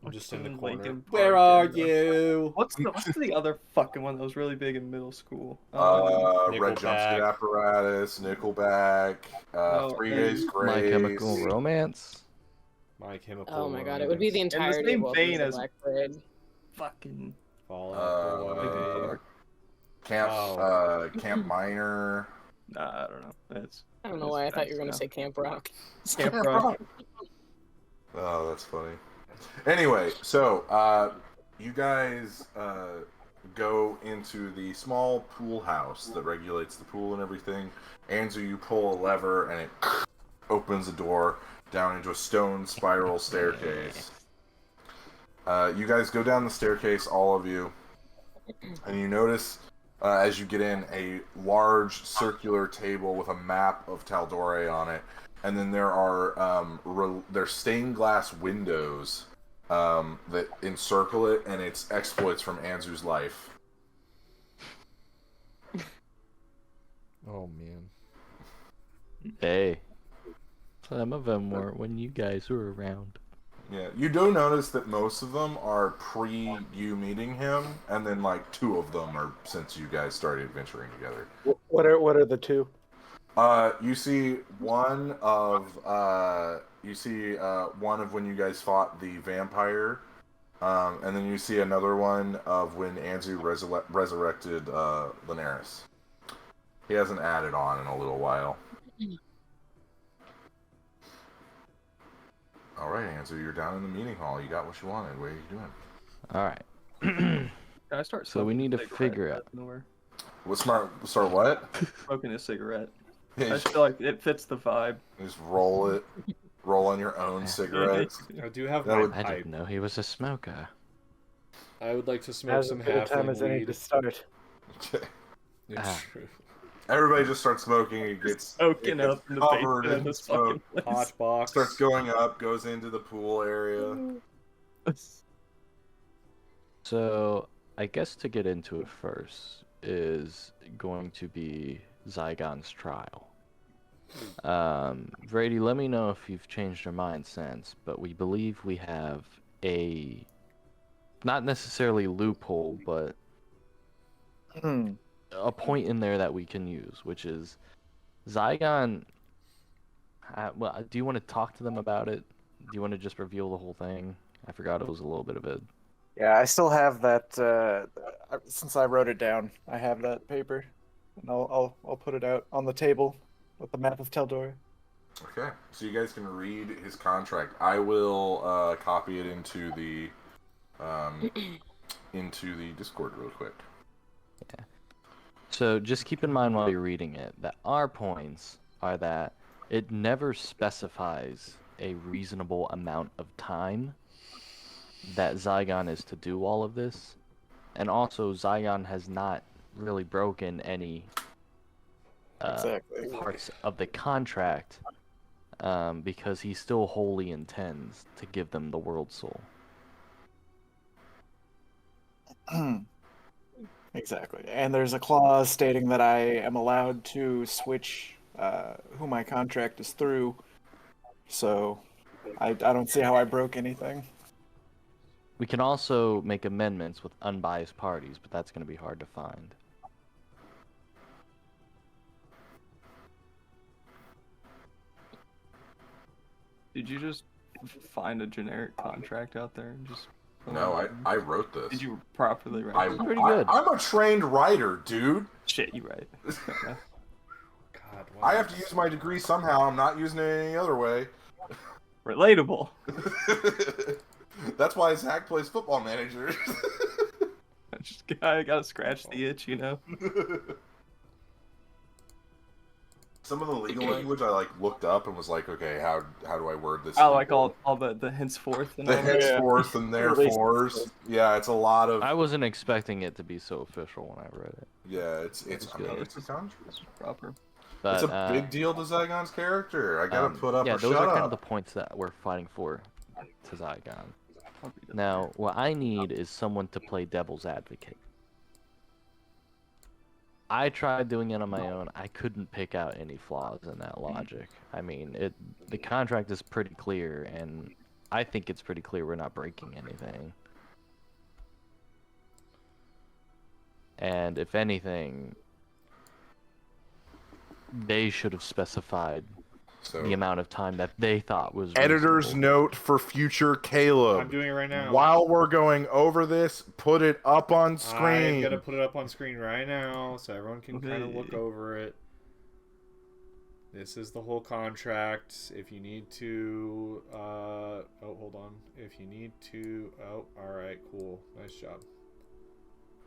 I'm just in the Fucking corner. Linkin Park Where are and, you? What's the other fucking one that was really big in middle school? Red Nickelback. Jumpsuit Apparatus, Nickelback, Oh, 3 and Days Grace. My Chemical Romance. My Chemical. Oh my god, it would be the In the entirety same of Welcome vein to the as- Black Parade. fucking. Fall Out Boy. Camp Minor. Nah, I don't know. It's I don't know why I thought you were gonna say Camp Rock. Camp Rock. Oh, that's funny. Anyway, so you guys go into the small pool house that regulates the pool and everything. Anzu, you pull a lever and it opens a door down into a stone spiral staircase. You guys go down the staircase, all of you, and you notice as you get in a large circular table with a map of Taldore on it, and then there are there's stained glass windows that encircle it, and it's exploits from Anzu's life. Oh man. Hey. Some of them were when you guys were around. Yeah, you do notice that most of them are pre you meeting him, and then like 2 of them are since you guys started adventuring together. What are the 2? You see one of when you guys fought the vampire, and then you see another one of when Anzu resurrected Linares. He hasn't added on in a little while. All right, Anzu, you're down in the meeting hall. You got what you wanted. What are you doing? All right. Can I start So we need to smoking a figure cigarette out- out of nowhere? What start what? Smoking a cigarette. I Just just feel like it fits the vibe. roll it. Roll on your own cigarettes. I do have That my would- I pipe. didn't know he was a smoker. I would like to smoke Now's some as good a time halfling as any weed. to start. It's Ah. true. Everybody just starts smoking. It gets Soaking it gets up in the covered basement in of this smoke. fucking place. Hot box. Starts going up, goes into the pool area. So I guess to get into it first is going to be Zygon's trial. Brady, let me know if you've changed your mind since, but we believe we have a, not necessarily loophole, but a point in there that we can use, which is Zygon. Well, do you want to talk to them about it? Do you want to just reveal the whole thing? I forgot it was a little bit of a. Yeah, I still have that. Since I wrote it down, I have that paper, and I'll put it out on the table with the map of Teldor. Okay, so you guys can read his contract. I will copy it into the Discord real quick. Yeah. So just keep in mind while you're reading it that our points are that it never specifies a reasonable amount of time that Zygon is to do all of this, and also Zygon has not really broken any parts of the contract because he still wholly intends to give them the World Soul. Exactly. And there's a clause stating that I am allowed to switch who my contract is through. So I don't see how I broke anything. We can also make amendments with unbiased parties, but that's going to be hard to find. Did you just find a generic contract out there and just? No, I wrote this. Did you properly write it? Pretty good. I'm a trained writer, dude. Shit, you right. God, I have to use my degree somehow. I'm not using it any other way. Relatable. That's why Zach plays Football Manager. I gotta scratch the itch, you know. Some of the legal language I looked up and was like, okay, how do I word this? I like all the henceforth and the all that. henceforth and therefores. Yeah, it's a lot of. I wasn't expecting it to be so official when I read it. Yeah, it's a contract. It's proper. But, It's a big deal to Zygon's character. I gotta put up yeah, or those shut are up. kind of the points that we're fighting for to Zygon. Now, what I need is someone to play devil's advocate. I tried doing it on my own. I couldn't pick out any flaws in that logic. I mean, the contract is pretty clear, and I think it's pretty clear we're not breaking anything. And if anything, they should have specified the amount of time that they thought was Editor's reasonable. note for future Caleb. I'm doing it right now. While we're going over this, put it up on I'm screen. gonna put it up on screen right now so everyone can kind of look over it. This is the whole contract. If you need to, oh, hold on. If you need to, oh, all right, cool, nice job.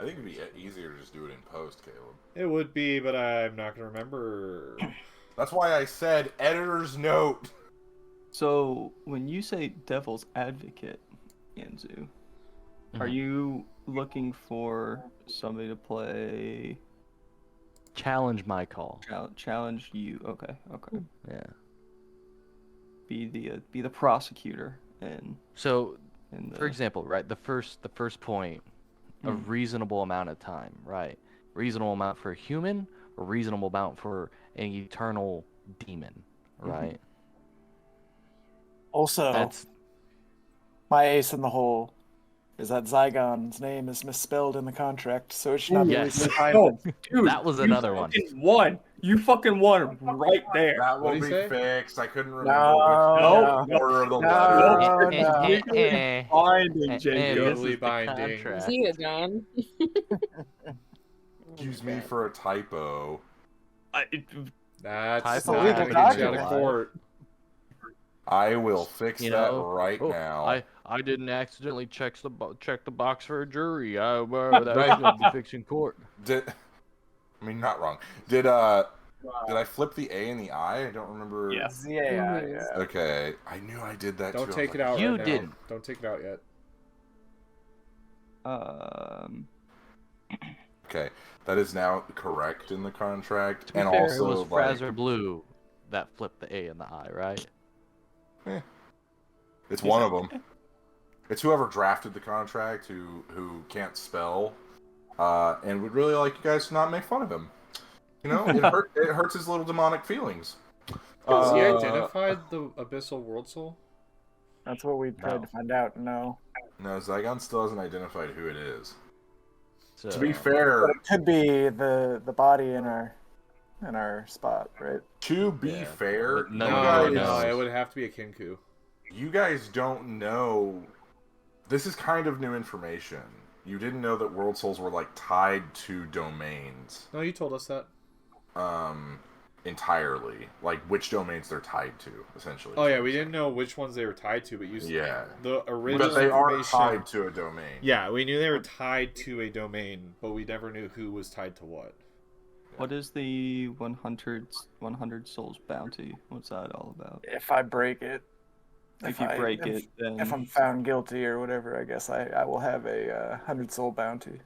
I think it'd be easier to just do it in post, Caleb. It would be, but I'm not gonna remember. That's why I said editor's note. So when you say devil's advocate, Yanzu, are you looking for somebody to play? Challenge my call. Challenge you. Okay. Yeah. Be the prosecutor and. So, for example, right, the first point, a Hmm. reasonable amount of time, right? Reasonable amount for a human, or reasonable amount for an eternal demon, right? Also, That's my ace in the hole is that Zygon's name is misspelled in the contract, so it should not be Yes. easily find Oh, it. dude, that was another one. You fucking won right there. That will What'd be he say? fixed. I couldn't remember No, which order of the no. letter. Binding, Jacob. Legally binding. Is he a gun? Excuse me for a typo. That's Typo not legal gonna get you out of document. court. I will fix You that know, right now. I didn't accidentally check the box for a jury. That was gonna be fixed in court. Not wrong. Did I flip the A and the I? I don't remember. Yes. Yeah. Okay. I knew I did that Don't too. take it out You right now. didn't. Don't take it out yet. Okay. That is now correct in the contract. To be and fair, also, it was Fraser Blue that flipped the A and the I, right? it's one of them. It's whoever drafted the contract who can't spell and would really like you guys to not make fun of him. You know, it hurts his little demonic feelings. Has he Uh, identified the Abyssal World Soul? That's what we tried to find out. No. No, Zygon still hasn't identified who it is. So, To be fair, But it could be the body in our spot, right? to be Yeah, fair, but you none No, of guys, you no, know. it would have to be a Kinku. you guys don't know. This is kind of new information. You didn't know that world souls were like tied to domains, No, you told us that. entirely. Like which domains they're tied to, essentially. Oh yeah, we didn't know which ones they were tied to, but Yeah, the original but they are information. tied to a domain. Yeah, we knew they were tied to a domain, but we never knew who was tied to what. What is the 100 souls bounty? What's that all about? If I break it, If you break it, then if I'm found guilty or whatever, I guess I will have a 100 soul bounty.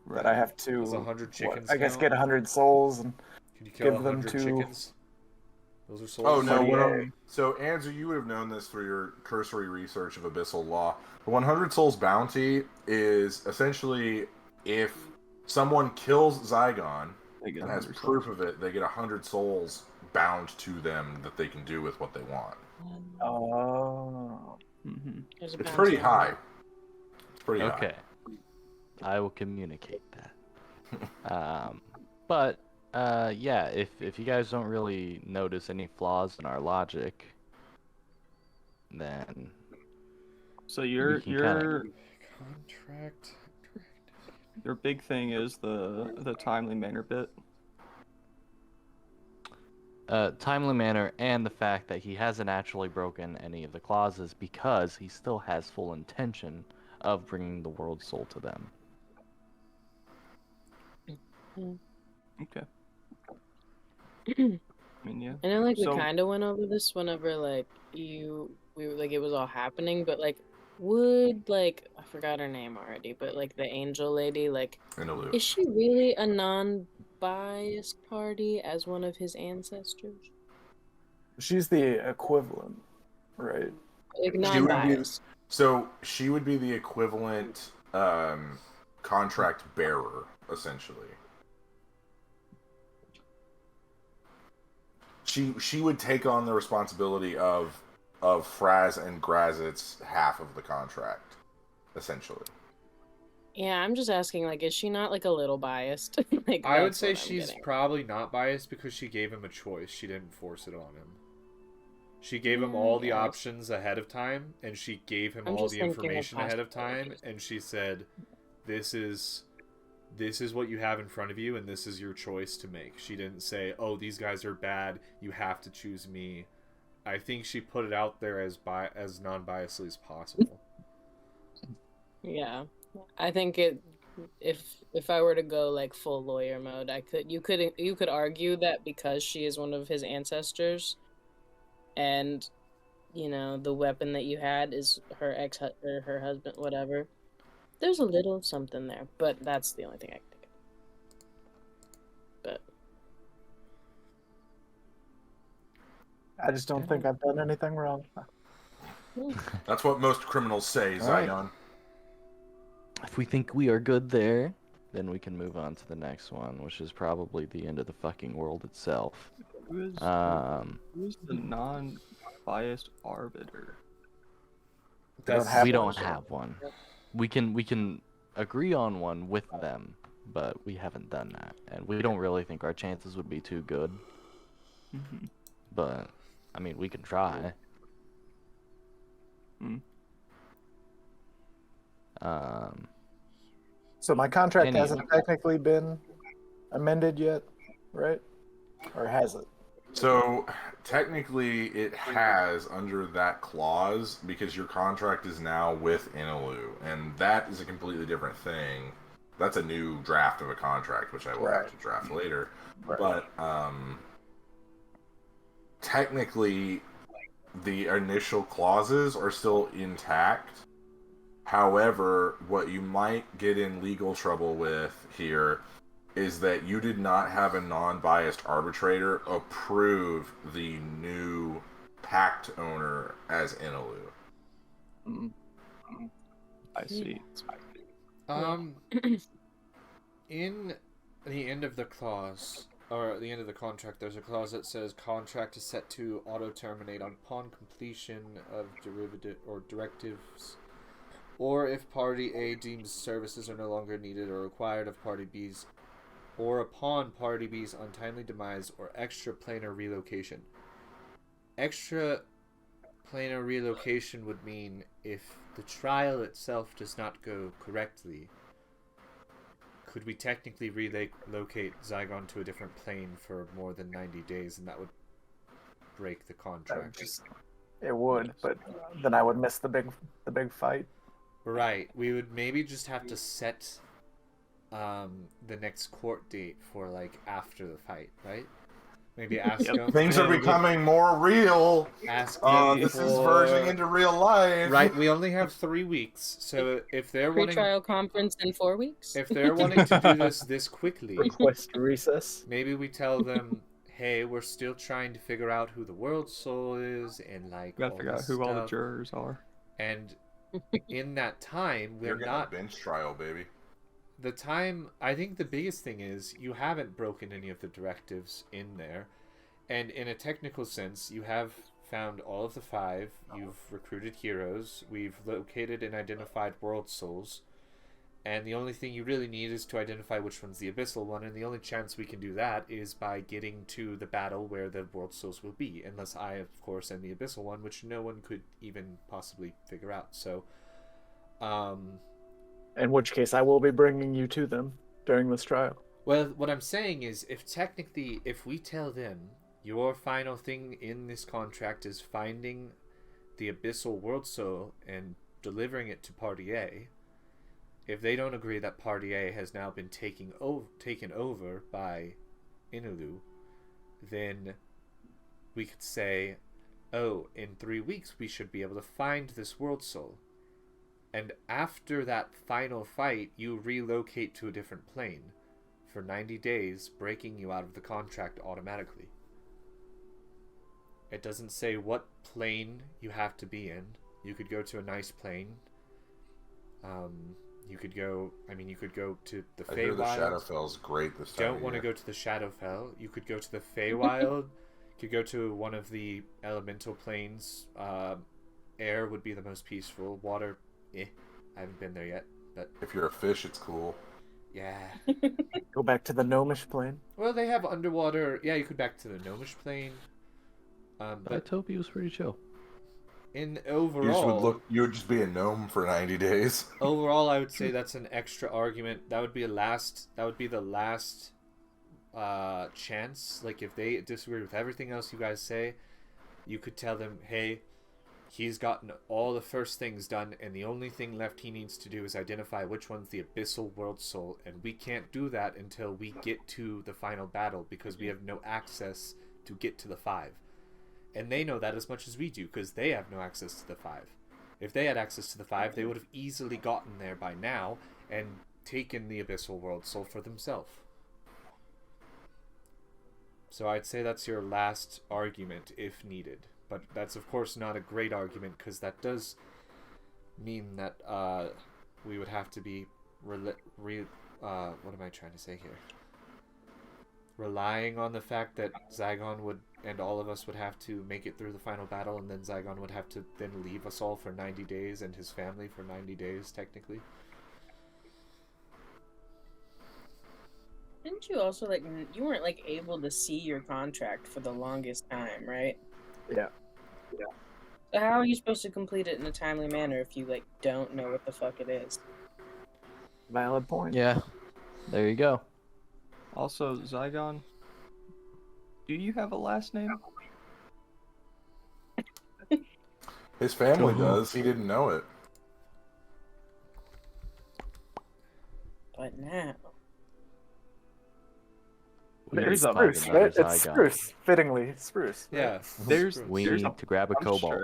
That I have to. Does 100 chickens I guess count? get 100 souls and Can you kill give them 100 to- chickens? Those are souls. Oh no! Yeah. So Andrew, you would have known this through your cursory research of Abyssal Law. The 100 Souls bounty is essentially if someone kills Zygon they get and has 100 souls. proof of it, they get 100 souls bound to them that they can do with what they want. Oh. Mhm. There's a It's bounty pretty on high. It's pretty high. Okay. I will communicate that. But yeah, if you guys don't really notice any flaws in our logic, then So We your can your Contract. your big thing is the timely manner bit. timely manner and the fact that he hasn't actually broken any of the clauses because he still has full intention of bringing the world soul to them. Okay. I mean, yeah. I know, like, So- we kind of went over this whenever, like, like, it was all happening, but, like, would, like, I forgot her name already, but, like, the angel lady, like, In a loop. is she really a non-biased party as one of his ancestors? She's the equivalent, right? Like, She would be, non-biased. so she would be the equivalent contract bearer, essentially. She would take on the responsibility of Fraz and Grazit's half of the contract, essentially. Yeah, I'm just asking, like, is she not, like, a little biased? Like, I would that's say what I'm she's getting. probably not biased because she gave him a choice. She didn't force it on him. She gave him all the Yes. options ahead of time, and she gave him I'm all just the thinking of information ahead of time, possibilities. and she said, this is what you have in front of you, and this is your choice to make. She didn't say, oh, these guys are bad, you have to choose me. I think she put it out there as non-biasedly as possible. Yeah, I think if I were to go like full lawyer mode, you could argue that because she is one of his ancestors, and the weapon that you had is her or her husband, whatever. There's a little something there, but that's the only thing I can think of. But I just don't think I've done anything wrong. That's what most criminals say, Alright. Zygon. If we think we are good there, then we can move on to the next one, which is probably the end of the fucking world itself. Who's the non-biased arbiter? We don't have one. We can agree on one with them, but we haven't done that, and we don't really think our chances would be too good. Mm-hmm. But I mean, we can try. Mm. So my contract Anyway. hasn't technically been amended yet, right? Or has it? So technically, it has under that clause because your contract is now with Inalu, and that is a completely different thing. That's a new draft of a contract, which I will have to draft later. Right. But technically, the initial clauses are still intact. However, what you might get in legal trouble with here is that you did not have a non-biased arbitrator approve the new pact owner as Inalu. Mm. I see. In the end of the clause, or at the end of the contract, there's a clause that says contract is set to auto-terminate upon completion of derivative or directives, or if Party A deems services are no longer needed or required of Party B's, or upon Party B's untimely demise or extra planar relocation. Extra planar relocation would mean if the trial itself does not go correctly, could we technically relocate Zygon to a different plane for more than 90 days, and that would break the contract? It would, but then I would miss the big fight. Right. We would maybe just have to set the next court date for like after the fight, right? Maybe ask them. Things are becoming more real. Ask them this is verging into real life. Right, we only have 3 weeks, so if they're wanting Pre-trial conference in 4 weeks. if they're wanting to do this quickly, Request recess. maybe we tell them, hey, we're still trying to figure out who the world soul is and like We gotta all figure out this who all the stuff. jurors are. And in that time, You're we're getting not a bench trial, baby. the time. I think the biggest thing is you haven't broken any of the directives in there, and in a technical sense, you have found all of the 5. You've recruited heroes. We've located and identified world souls, and the only thing you really need is to identify which one's the abyssal one. And the only chance we can do that is by getting to the battle where the world souls will be, unless I, of course, am the abyssal one, which no one could even possibly figure out. So, In which case, I will be bringing you to them during this trial. well, what I'm saying is, if we tell them your final thing in this contract is finding the abyssal world soul and delivering it to Party A, if they don't agree that Party A has now been taken over by Inulu, then we could say, oh, in 3 weeks we should be able to find this world soul. And after that final fight, you relocate to a different plane for 90 days, breaking you out of the contract automatically. It doesn't say what plane you have to be in. You could go to a nice plane. You could go to the I hear the Feywild. Shadowfell's great this time. Don't want to go to the Shadowfell. You could go to the Feywild. You could go to one of the elemental planes. Air would be the most peaceful. Water, I haven't been there yet, but If you're a fish, it's cool. yeah. Go back to the gnomish plane. Well, they have underwater. Yeah, you could back to the gnomish plane. But Utopia was pretty chill. in You just overall, you would just be a gnome for 90 days. overall, I would say that's an extra argument. That would be the last chance. Like if they disagree with everything else you guys say, you could tell them, hey, he's gotten all the first things done, and the only thing left he needs to do is identify which one's the abyssal world soul, and we can't do that until we get to the final battle because we have no access to get to the 5. And they know that as much as we do because they have no access to the 5. If they had access to the 5, they would have easily gotten there by now and taken the abyssal world soul for themselves. So I'd say that's your last argument if needed. But that's of course not a great argument because that does mean that we would have to be what am I trying to say here? Relying on the fact that Zygon would and all of us would have to make it through the final battle, and then Zygon would have to then leave us all for 90 days and his family for 90 days technically. Didn't you also you weren't able to see your contract for the longest time, right? Yeah. So how are you supposed to complete it in a timely manner if you don't know what the fuck it is? Valid point. Yeah. There you go. Also, Zygon, do you have a last name? His family does. He didn't know it. But now, It's Find Spruce, another right? It's Zygon. Spruce. Fittingly, Spruce. right? Yeah. We there's need to grab a cobalt.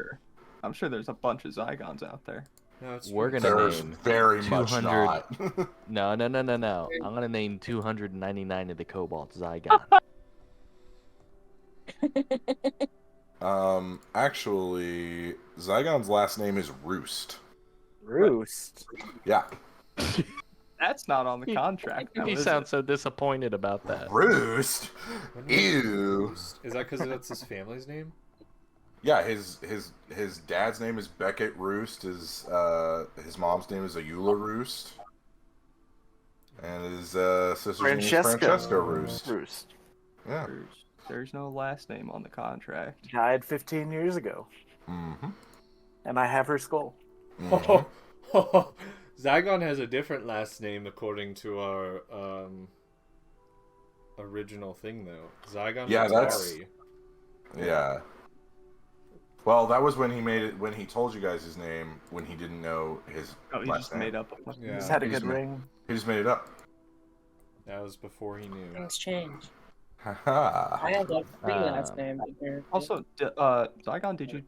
I'm sure there's a bunch of Zygons out there. No, it's We're true. gonna There's name very much 200 not. No. I'm gonna name 299 of the cobalt Zygon. Actually, Zygon's last name is Roost. Roost. Yeah. That's not on the contract. Now, You is sound it? so disappointed about that. Roost. Ew. Is that because that's his family's name? Yeah, his dad's name is Beckett Roost. His mom's name is Ayula Roost. And his sister's name is Francesca Roost. Yeah. There's no last name on the contract. Died 15 years ago. Mm-hmm. And I have her skull. Oh, Zygon has a different last name according to our original thing, though. Zygon Atari. Yeah. Well, that was when he made it. When he told you guys his name, when he didn't know his He last just name. made up a He just had a good ring. He just made it up. That was before he knew. Things change. Haha. I had like 3 last names. Apparently. Also, Zygon, did you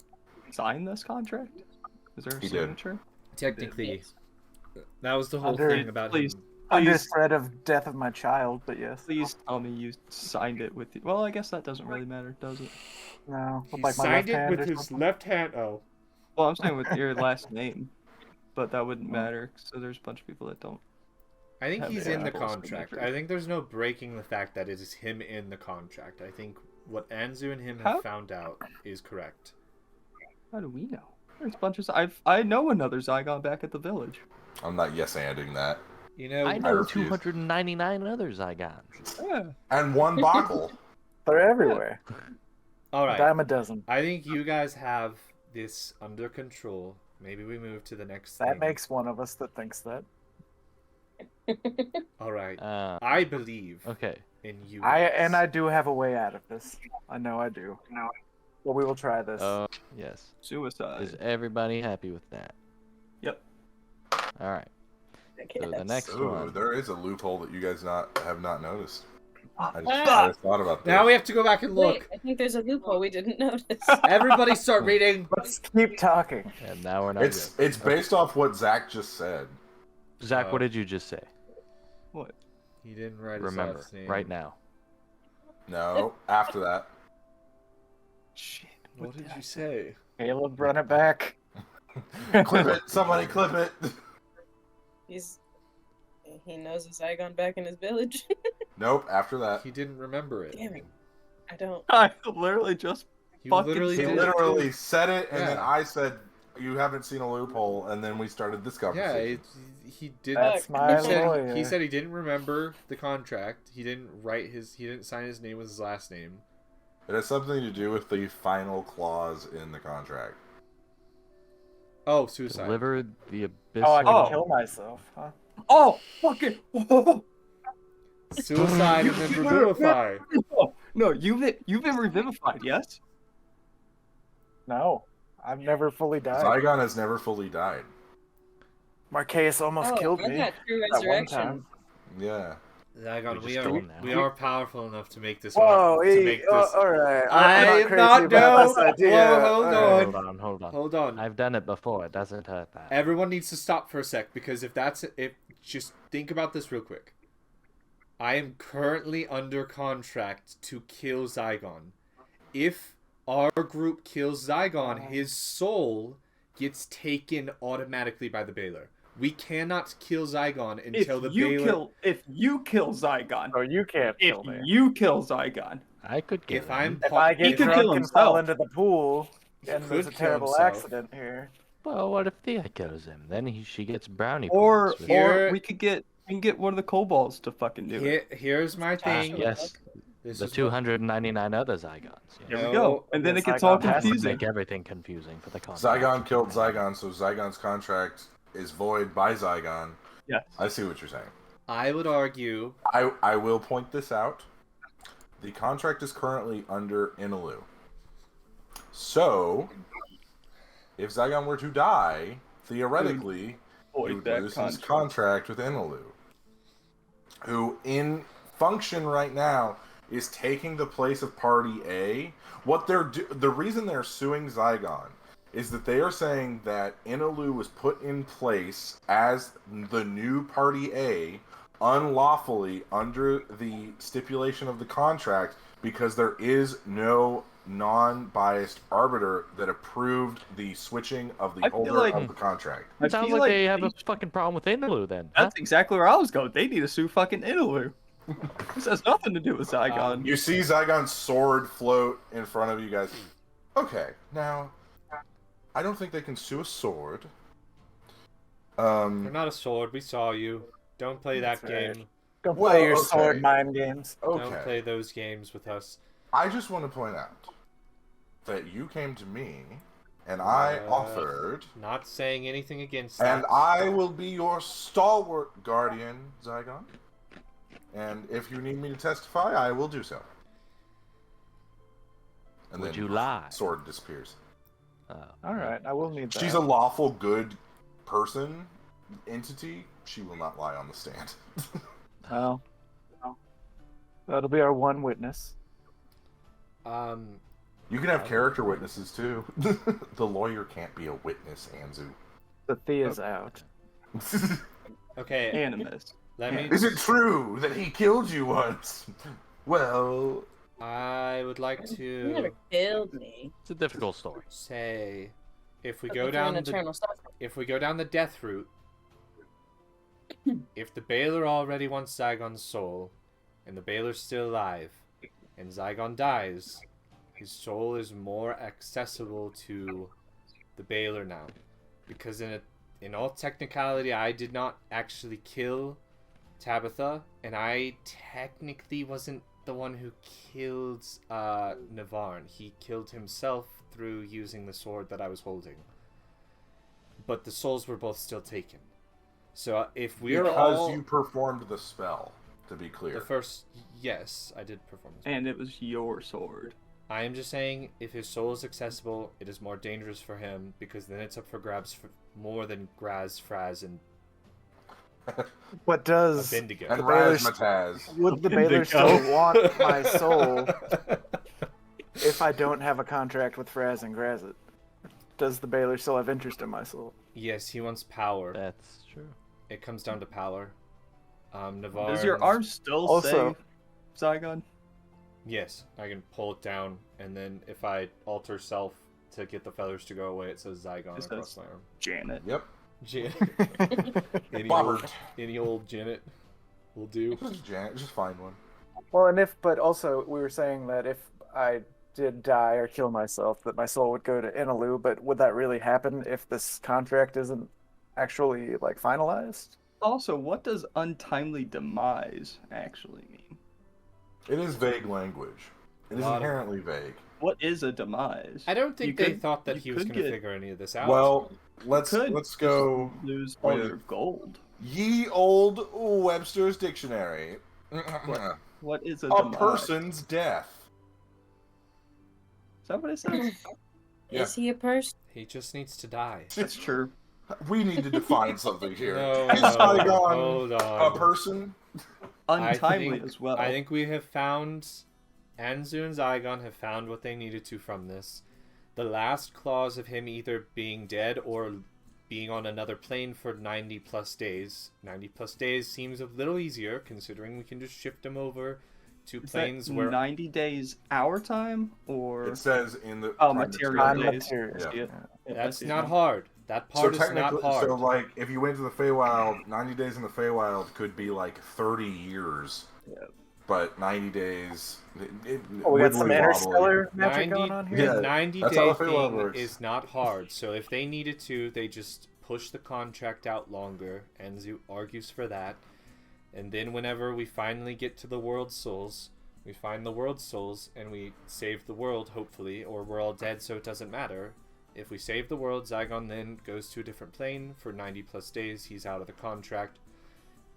sign this contract? Is there a He did. signature? Technically, that was the whole Under- thing about please. him. Under threat of death of my child, but yes. Please tell me you signed it with. Well, I guess that doesn't really matter, does it? No. He Like my signed left it hand with or his something. left hand. Oh, Well, I'm saying with your last name, but that wouldn't matter. So there's a bunch of people that don't. I think Have he's the in the actual contract. signature. I think there's no breaking the fact that it is him in the contract. I think what Anzu and him How? have found out is correct. How do we know? There's a bunch of. I know another Zygon back at the village. I'm not yes-anding that. You know, I know refuse. 299 other Zygons. Yeah. And one Boggle. They're everywhere. all right. Dime a dozen. I think you guys have this under control. Maybe we move to the next That thing. makes one of us that thinks that. All right. Uh, I believe okay. in you. I do have a way out of this. I know I do. Well, we will try this. Yes. Suicide. Is everybody happy with that? Yep. All right. So the next Ooh, one. there is a loophole that you guys have not noticed. Ah, I just thought about this. Now we have to go back and Wait, look. I think there's a loophole we didn't notice. Everybody start reading. Let's keep talking. And now we're not It's good. it's based off what Zach just said. Zach, what did you just say? What? He didn't write his Remember, last name. right now. No, after that. Shit. What did you say? Caleb, run it back. Clip it. Somebody clip it. He knows a Zygon back in his village. Nope, after that. He didn't remember it. Damn it. I don't. I literally just He fucking literally He did. literally said it, and then Yeah. I said, "You haven't seen a loophole," and then we started this Yeah, conversation. he did. That's my lawyer. He said he didn't remember the contract. He didn't He didn't sign his name with his last name. It has something to do with the final clause in the contract. Oh, suicide. Deliver the abyssal. Oh, I can Oh. kill myself, huh? Oh, fucking. Suicide and then revivify. No, you've been revivified, yes? No. I've never fully died. Zygon has never fully died. Marquez almost killed I me. got true That one resurrection. time. Yeah. Zygon, We just don't know. we are powerful enough to make this. Whoa, to make this. alright. I am crazy not about this dope. idea. Whoa, hold Alright. on. Hold on. Hold on. I've done it before. It doesn't hurt that. Everyone needs to stop for a sec because if just think about this real quick. I am currently under contract to kill Zygon. If our group kills Zygon, his soul gets taken automatically by the Baylor. We cannot kill Zygon until the Baylor. If you kill Zygon, Oh, you can't if kill me. you kill Zygon, I could get If I'm If I He get could drunk kill and fall himself. into the pool, He and could there's a kill terrible himself. accident here. Well, what if Thea kills him? Then she gets brownie or points. Here- we can get one of the kobolds to fucking do it. Here's my thing. Yes, This the is what- 299 other Zygons. Yes. Here we No. go, and then Yes, it gets Zygon all has to That would confusing. make everything confusing for the contract. Zygon killed Zygon, so Zygon's contract is void by Zygon. Yes. I see what you're saying. I would argue. I will point this out. The contract is currently under Inalu. So, if Zygon were to die, theoretically, he Void would that lose his contract. contract with Inalu, who, in function right now, is taking the place of Party A. The reason they're suing Zygon is that they are saying that Inalu was put in place as the new Party A unlawfully under the stipulation of the contract because there is no non-biased arbiter that approved the switching of the I feel holder like- of the contract. I It sounds feel like they have they- a fucking problem with Inaloo then. Huh? That's exactly where I was going. They need to sue fucking Inaloo. This has nothing to do with Zygon. You see Zygon's sword float in front of you guys. Okay, now, I don't think they can sue a sword. They're not a sword. We saw you. Don't play that That's right. game. Don't Well, play your okay. sword mind games. Don't Okay. play those games with us. I just want to point out that you came to me, and I offered, Not saying anything against and that. I will be your stalwart guardian, Zygon. And if you need me to testify, I will do so. And Would then you lie? sword disappears. All right, I will need that. She's a lawful good person, entity. She will not lie on the stand. Well, that'll be our one witness. You can have character witnesses too. The lawyer can't be a witness, Anzu. The Thea's out. Okay, Animus. let me. Is it true that he killed you once? Well, I would like You never to killed me. It's a difficult story. say, if we But go it's down an the eternal suffering. if we go down the death route, if the Baylor already wants Zygon's soul, and the Baylor's still alive, and Zygon dies, his soul is more accessible to the Baylor now, because in all technicality, I did not actually kill Tabitha, and I technically wasn't the one who killed Navarne. He killed himself through using the sword that I was holding. But the souls were both still taken. So if we're because all you performed the spell, to be clear. the first, yes, I did perform this. And it was your sword. I am just saying, if his soul is accessible, it is more dangerous for him, because then it's up for grabs for more than Graz, Fraz, and What does Bendigo. And The Baylor's- Razzmatazz. would the Baylor still want my soul if I don't have a contract with Fraz and Grazit? Does the Baylor still have interest in my soul? Yes, he wants power. That's true. It comes down to power. Navarre. Does your arm still Also- say Zygon? Yes, I can pull it down, and then if I alter self to get the feathers to go away, it says Zygon It across says- my arm. Janet. Yep. Janet. Bobbert. Any old Janet will do. Just Janet, just find one. Well, but also we were saying that if I did die or kill myself, that my soul would go to Inaloo. But would that really happen if this contract isn't actually like finalized? Also, what does untimely demise actually mean? It is vague language. It is Lot of- inherently vague. What is a demise? I don't think You they could- thought that you he was could going to get- figure any of this out. Well, let's could go. Lose all with- your gold. Ye old Webster's dictionary. What is a A demise? person's death. Is that what it says? Yeah. Is he a person? he just needs to die. That's true. We need to define something here. No, Is no, Zygon hold a on. person? Untimely think- as well. I think we have found, Anzu and Zygon have found what they needed to from this. The last clause of him either being dead or being on another plane for 90 plus days. 90 plus days seems a little easier, considering we can just shift him over to Is planes that where 90 days our time or It says in the Oh, prime material material. days. material. Yeah. Yeah, that's I see not now. hard. That part is not technically, hard. so like if you went to the Feywild, 90 days in the Feywild could be like 30 years. Yeah. But 90 days. Oh, we got some wibbly-wobbly. interstellar magic 90, going on here. Yeah, 90 that's day how the Feywild thing works. is not hard. So if they needed to, they just push the contract out longer. Enzu argues for that. And then whenever we finally get to the world souls, we find the world souls and we save the world, hopefully, or we're all dead so it doesn't matter. If we save the world, Zygon then goes to a different plane for 90 plus days. He's out of the contract.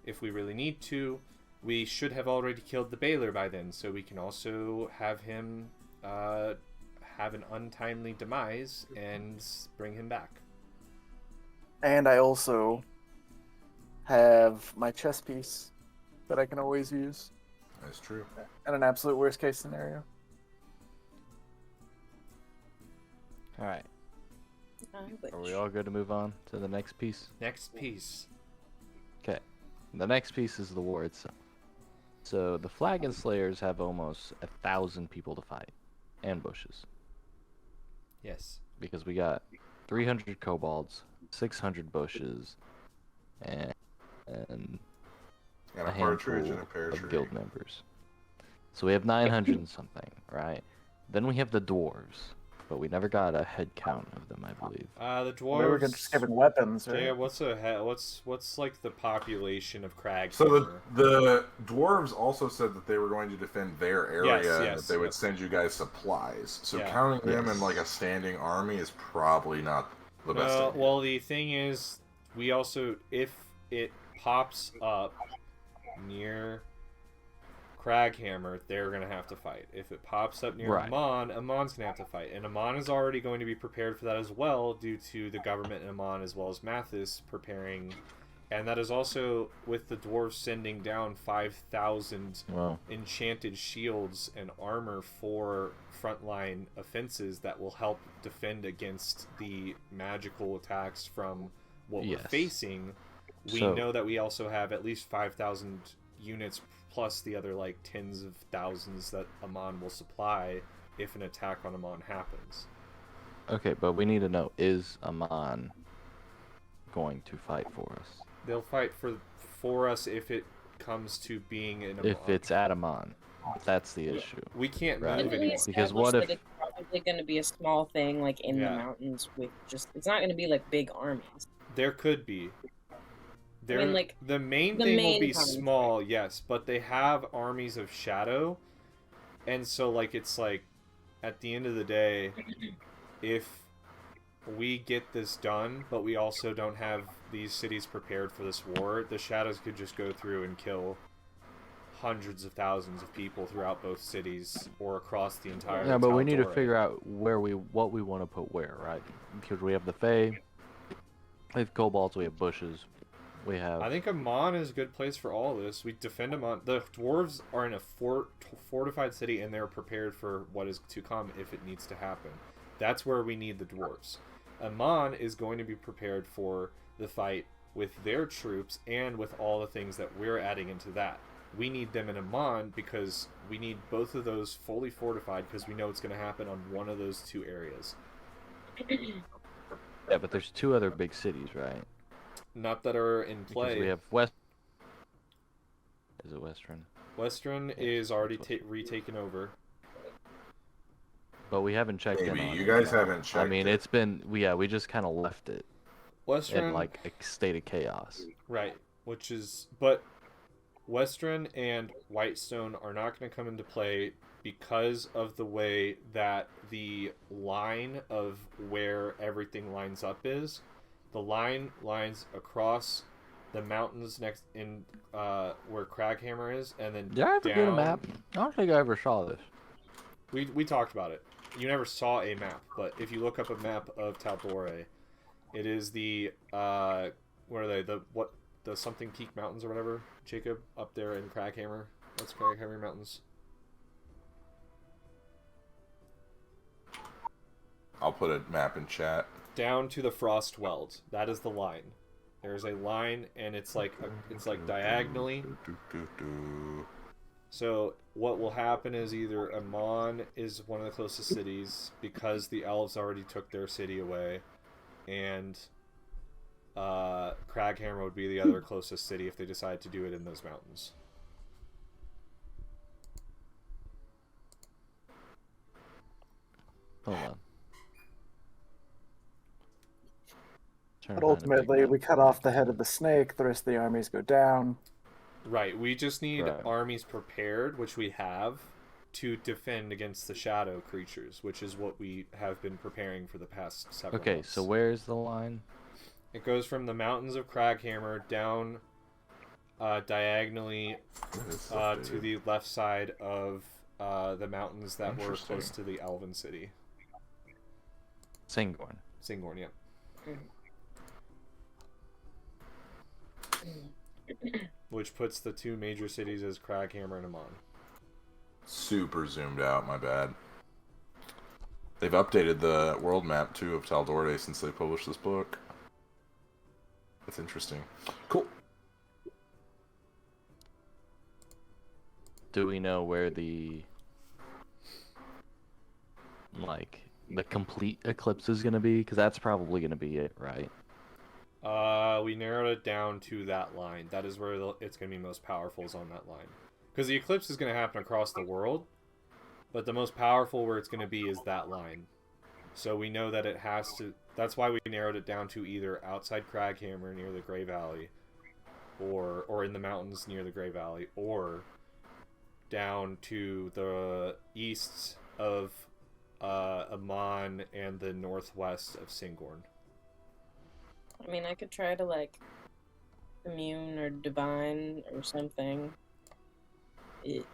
If we really need to, we should have already killed the Baylor by then, so we can also have him have an untimely demise and bring him back. And I also have my chess piece that I can always use That's true. in an absolute worst case scenario. All right. I Are we wish. all good to move on to the next piece? Next piece. Okay. The next piece is the war itself. So the Flagon Slayers have almost 1,000 people to fight. and bushes. Yes. Because we got 300 kobolds, 600 bushes, and And a a partridge and handful a pear of tree. guild members. So we have 900 and something, right? Then we have the dwarves, but we never got a head count of them, I believe. The dwarves. We were just given weapons, right? Yeah, what's like the population of Crag? So the dwarves also said that they were going to defend their area and that they would send you guys supplies. So counting them in like a standing army is probably not the best idea. Well, the thing is, we also, if it pops up near Craghammer, they're going to have to fight. If it pops up near Amon, Amon's going to have to fight. And Amon is already going to be prepared for that as well, due to the government in Amon as well as Mathis preparing. And that is also with the dwarves sending down 5,000 enchanted shields and armor for frontline offenses that will help defend against the magical attacks from what we're facing. We know that we also have at least 5,000 units plus the other like tens of thousands that Amon will supply if an attack on Amon happens. Okay, but we need to know, is Amon going to fight for us? They'll fight for us if it comes to being in Amon. If it's at Amon. That's the issue. We can't move Didn't we anymore. Because what if... it's probably going to be a small thing like in the mountains with just... It's not going to be like big armies. There could be. I mean, like, the main thing will be small, yes, but they have armies of shadow, and so like it's like at the end of the day, if we get this done, but we also don't have these cities prepared for this war, the shadows could just go through and kill hundreds of thousands of people throughout both cities or across the entire. Yeah, but we need to figure out what we want to put where, right? Because we have the Fae, we have kobolds, we have bushes. We have... I think Amon is a good place for all this. We defend Amon. The dwarves are in a fortified city, and they're prepared for what is to come if it needs to happen. That's where we need the dwarves. Amon is going to be prepared for the fight with their troops and with all the things that we're adding into that. We need them in Amon because we need both of those fully fortified because we know it's going to happen on one of those two areas. Yeah, but there's two other big cities, right? Not that are in play. Because we have West. Is it Western? Western is already retaken over. But we haven't checked in on it. You guys haven't checked. I mean, it's been we just kind of left it. Western in like a state of chaos. Right, but Western and Whitestone are not going to come into play because of the way that the line of where everything lines up is. The line lines across the mountains next in where Craghammer is, and then did I ever get a map? I don't think I ever saw this. We talked about it. You never saw a map, but if you look up a map of Taldore, it is the what are they? The something Peak Mountains or whatever, Jacob, up there in Craghammer. That's Craghammer Mountains. I'll put a map in chat. Down to the Frost Weld. That is the line. There's a line, and it's like diagonally. So what will happen is either Amon is one of the closest cities because the elves already took their city away, and Craghammer would be the other closest city if they decide to do it in those mountains. Hold on. But ultimately, we cut off the head of the snake, the rest of the armies go down. Right, we just need armies prepared, which we have, to defend against the shadow creatures, which is what we have been preparing for the past several months. So where's the line? It goes from the mountains of Craghammer down diagonally to the left side of the mountains that were close to the Elven city. Singorn. Singorn, yeah. Which puts the two major cities as Craghammer and Amon. Super zoomed out, my bad. They've updated the world map, too, of Taldore since they published this book. That's interesting. Cool. Do we know where the like the complete eclipse is gonna be? Because that's probably gonna be it, right? We narrowed it down to that line. That is where it's going to be most powerful, is on that line. Because the eclipse is going to happen across the world, but the most powerful where it's going to be is that line. So we know that it has to... That's why we narrowed it down to either outside Craghammer near the Grey Valley, or in the mountains near the Grey Valley, or down to the east of Amon and the northwest of Singorn. I mean, I could try to, like, commune or divine or something. That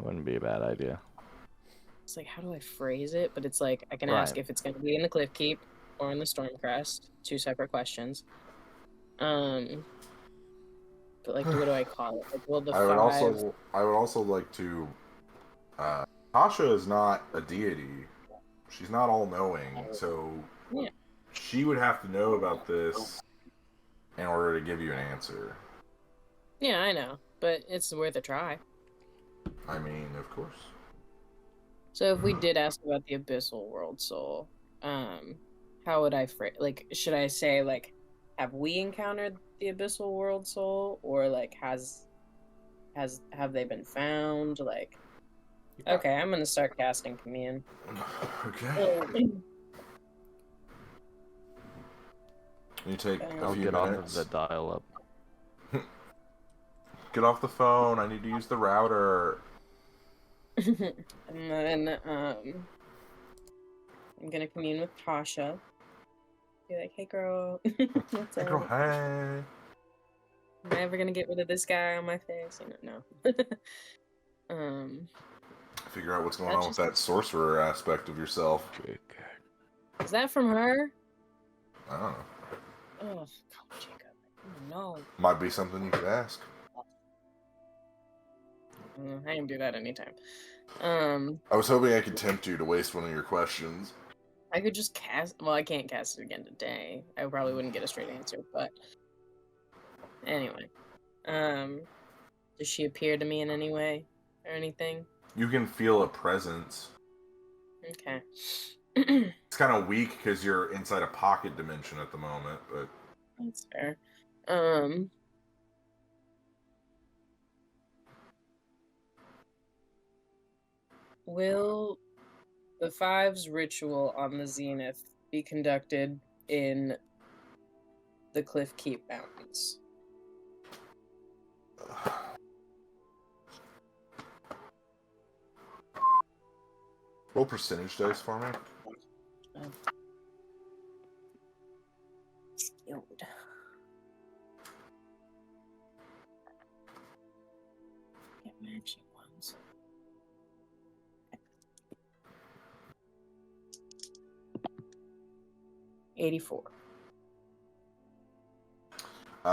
wouldn't be a bad idea. It's like, how do I phrase it? But it's like, I can Right. ask if it's going to be in the Cliff Keep or in the Stormcrest. 2 separate questions. But, like, what do I call it? Like, will the I would five... also like to. Tasha is not a deity. She's not all knowing, so Yeah. she would have to know about this in order to give you an answer. Yeah, I know. But it's worth a try. I mean, of course. So if we did ask about the Abyssal World Soul, how would I phrase... Like, should I say, like, have we encountered the Abyssal World Soul? Or, like, have they been found? Like... Okay, I'm gonna start casting Commune. Okay. You take a I'll few get off of minutes. the dial-up. Get off the phone. I need to use the router. And then, I'm gonna commune with Tasha. Be like, hey girl, what's Hey, up? girl, hey. Am I ever gonna get rid of this guy on my face? You know, no. Figure out what's going That on with that sorcerer aspect of yourself. Is that from her? I don't know. Oh, God, Jacob. Oh, no. Might be something you could ask. I can do that anytime. I was hoping I could tempt you to waste one of your questions. I could just cast... Well, I can't cast it again today. I probably wouldn't get a straight answer, but... Anyway. Does she appear to me in any way? Or anything? You can feel a presence. Okay. It's kind of weak because you're inside a pocket dimension at the moment, but... That's fair. Will the Five's ritual on the Zenith be conducted in the Cliff Keep Mountains? Roll percentage dice for me. Skilled. Get matching ones. 84.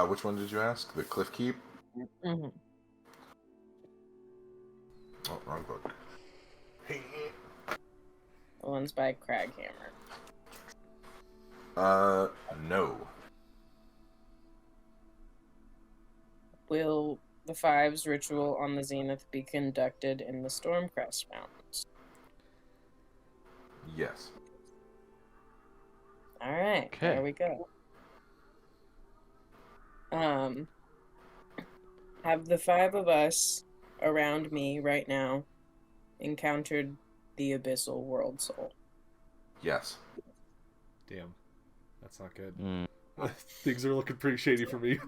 Which one did you ask? The Cliff Keep? Mm-hmm. Oh, wrong book. The one's by Craghammer. No. Will the Five's ritual on the Zenith be conducted in the Stormcrest Mountains? Yes. Alright, Okay. there we go. Have the 5 of us around me right now encountered the Abyssal World Soul? Yes. Damn. That's not good. Mm. Things are looking pretty shady for me.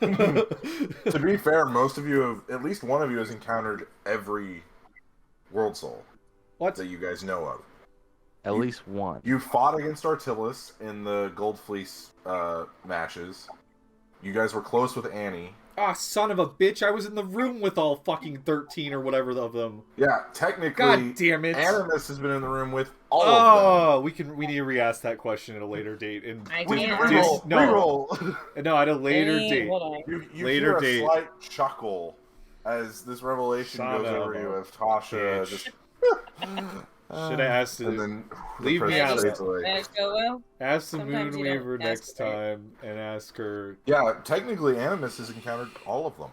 To be fair, most of you have, at least one of you has encountered every World Soul What? that you guys know of. At least one. You fought against Artillus in the Gold Fleece matches. You guys were close with Annie. Ah, son of a bitch! I was in the room with all fucking 13 or whatever of them. Yeah, technically, God damn it! Animus has been in the room with all of them. We need to re-ask that question at a later date. And I We can't. can reroll. No. Reroll. No, at a later Hey, date. hold on. You Later hear a date. slight chuckle as this revelation Son goes of over a you of Tasha bitch. just... Should have asked and to then leave me out of fades it. away. That go well? ask the Sometimes you don't Moonweaver ask next for it. time and ask her. Yeah, technically Animus has encountered all of them.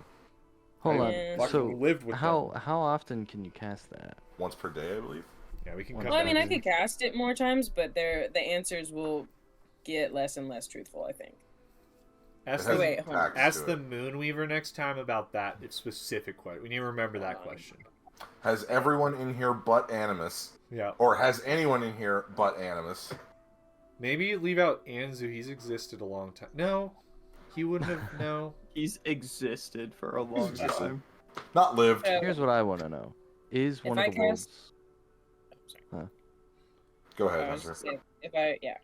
Hold I on. Yeah. fucking So lived with how them. often can you cast that? Once per day, I believe. Yeah, we can Well, cut Well, I that mean, I in. could cast it more times, but the answers will get less and less truthful, I think. Ask It has the, wait, hold on. tags ask to the it. Moonweaver next time about that specific question. We need to remember that question. Has everyone in here but Animus, Yeah. or has anyone in here but Animus? Maybe leave out Anzu. He's existed a long time. No, he wouldn't have. No. He's existed for a long existed. time. Not lived. So, Here's what I want to know: is one If of I the cast- wolves? Go ahead, I was Hunter. just saying, if I, yeah.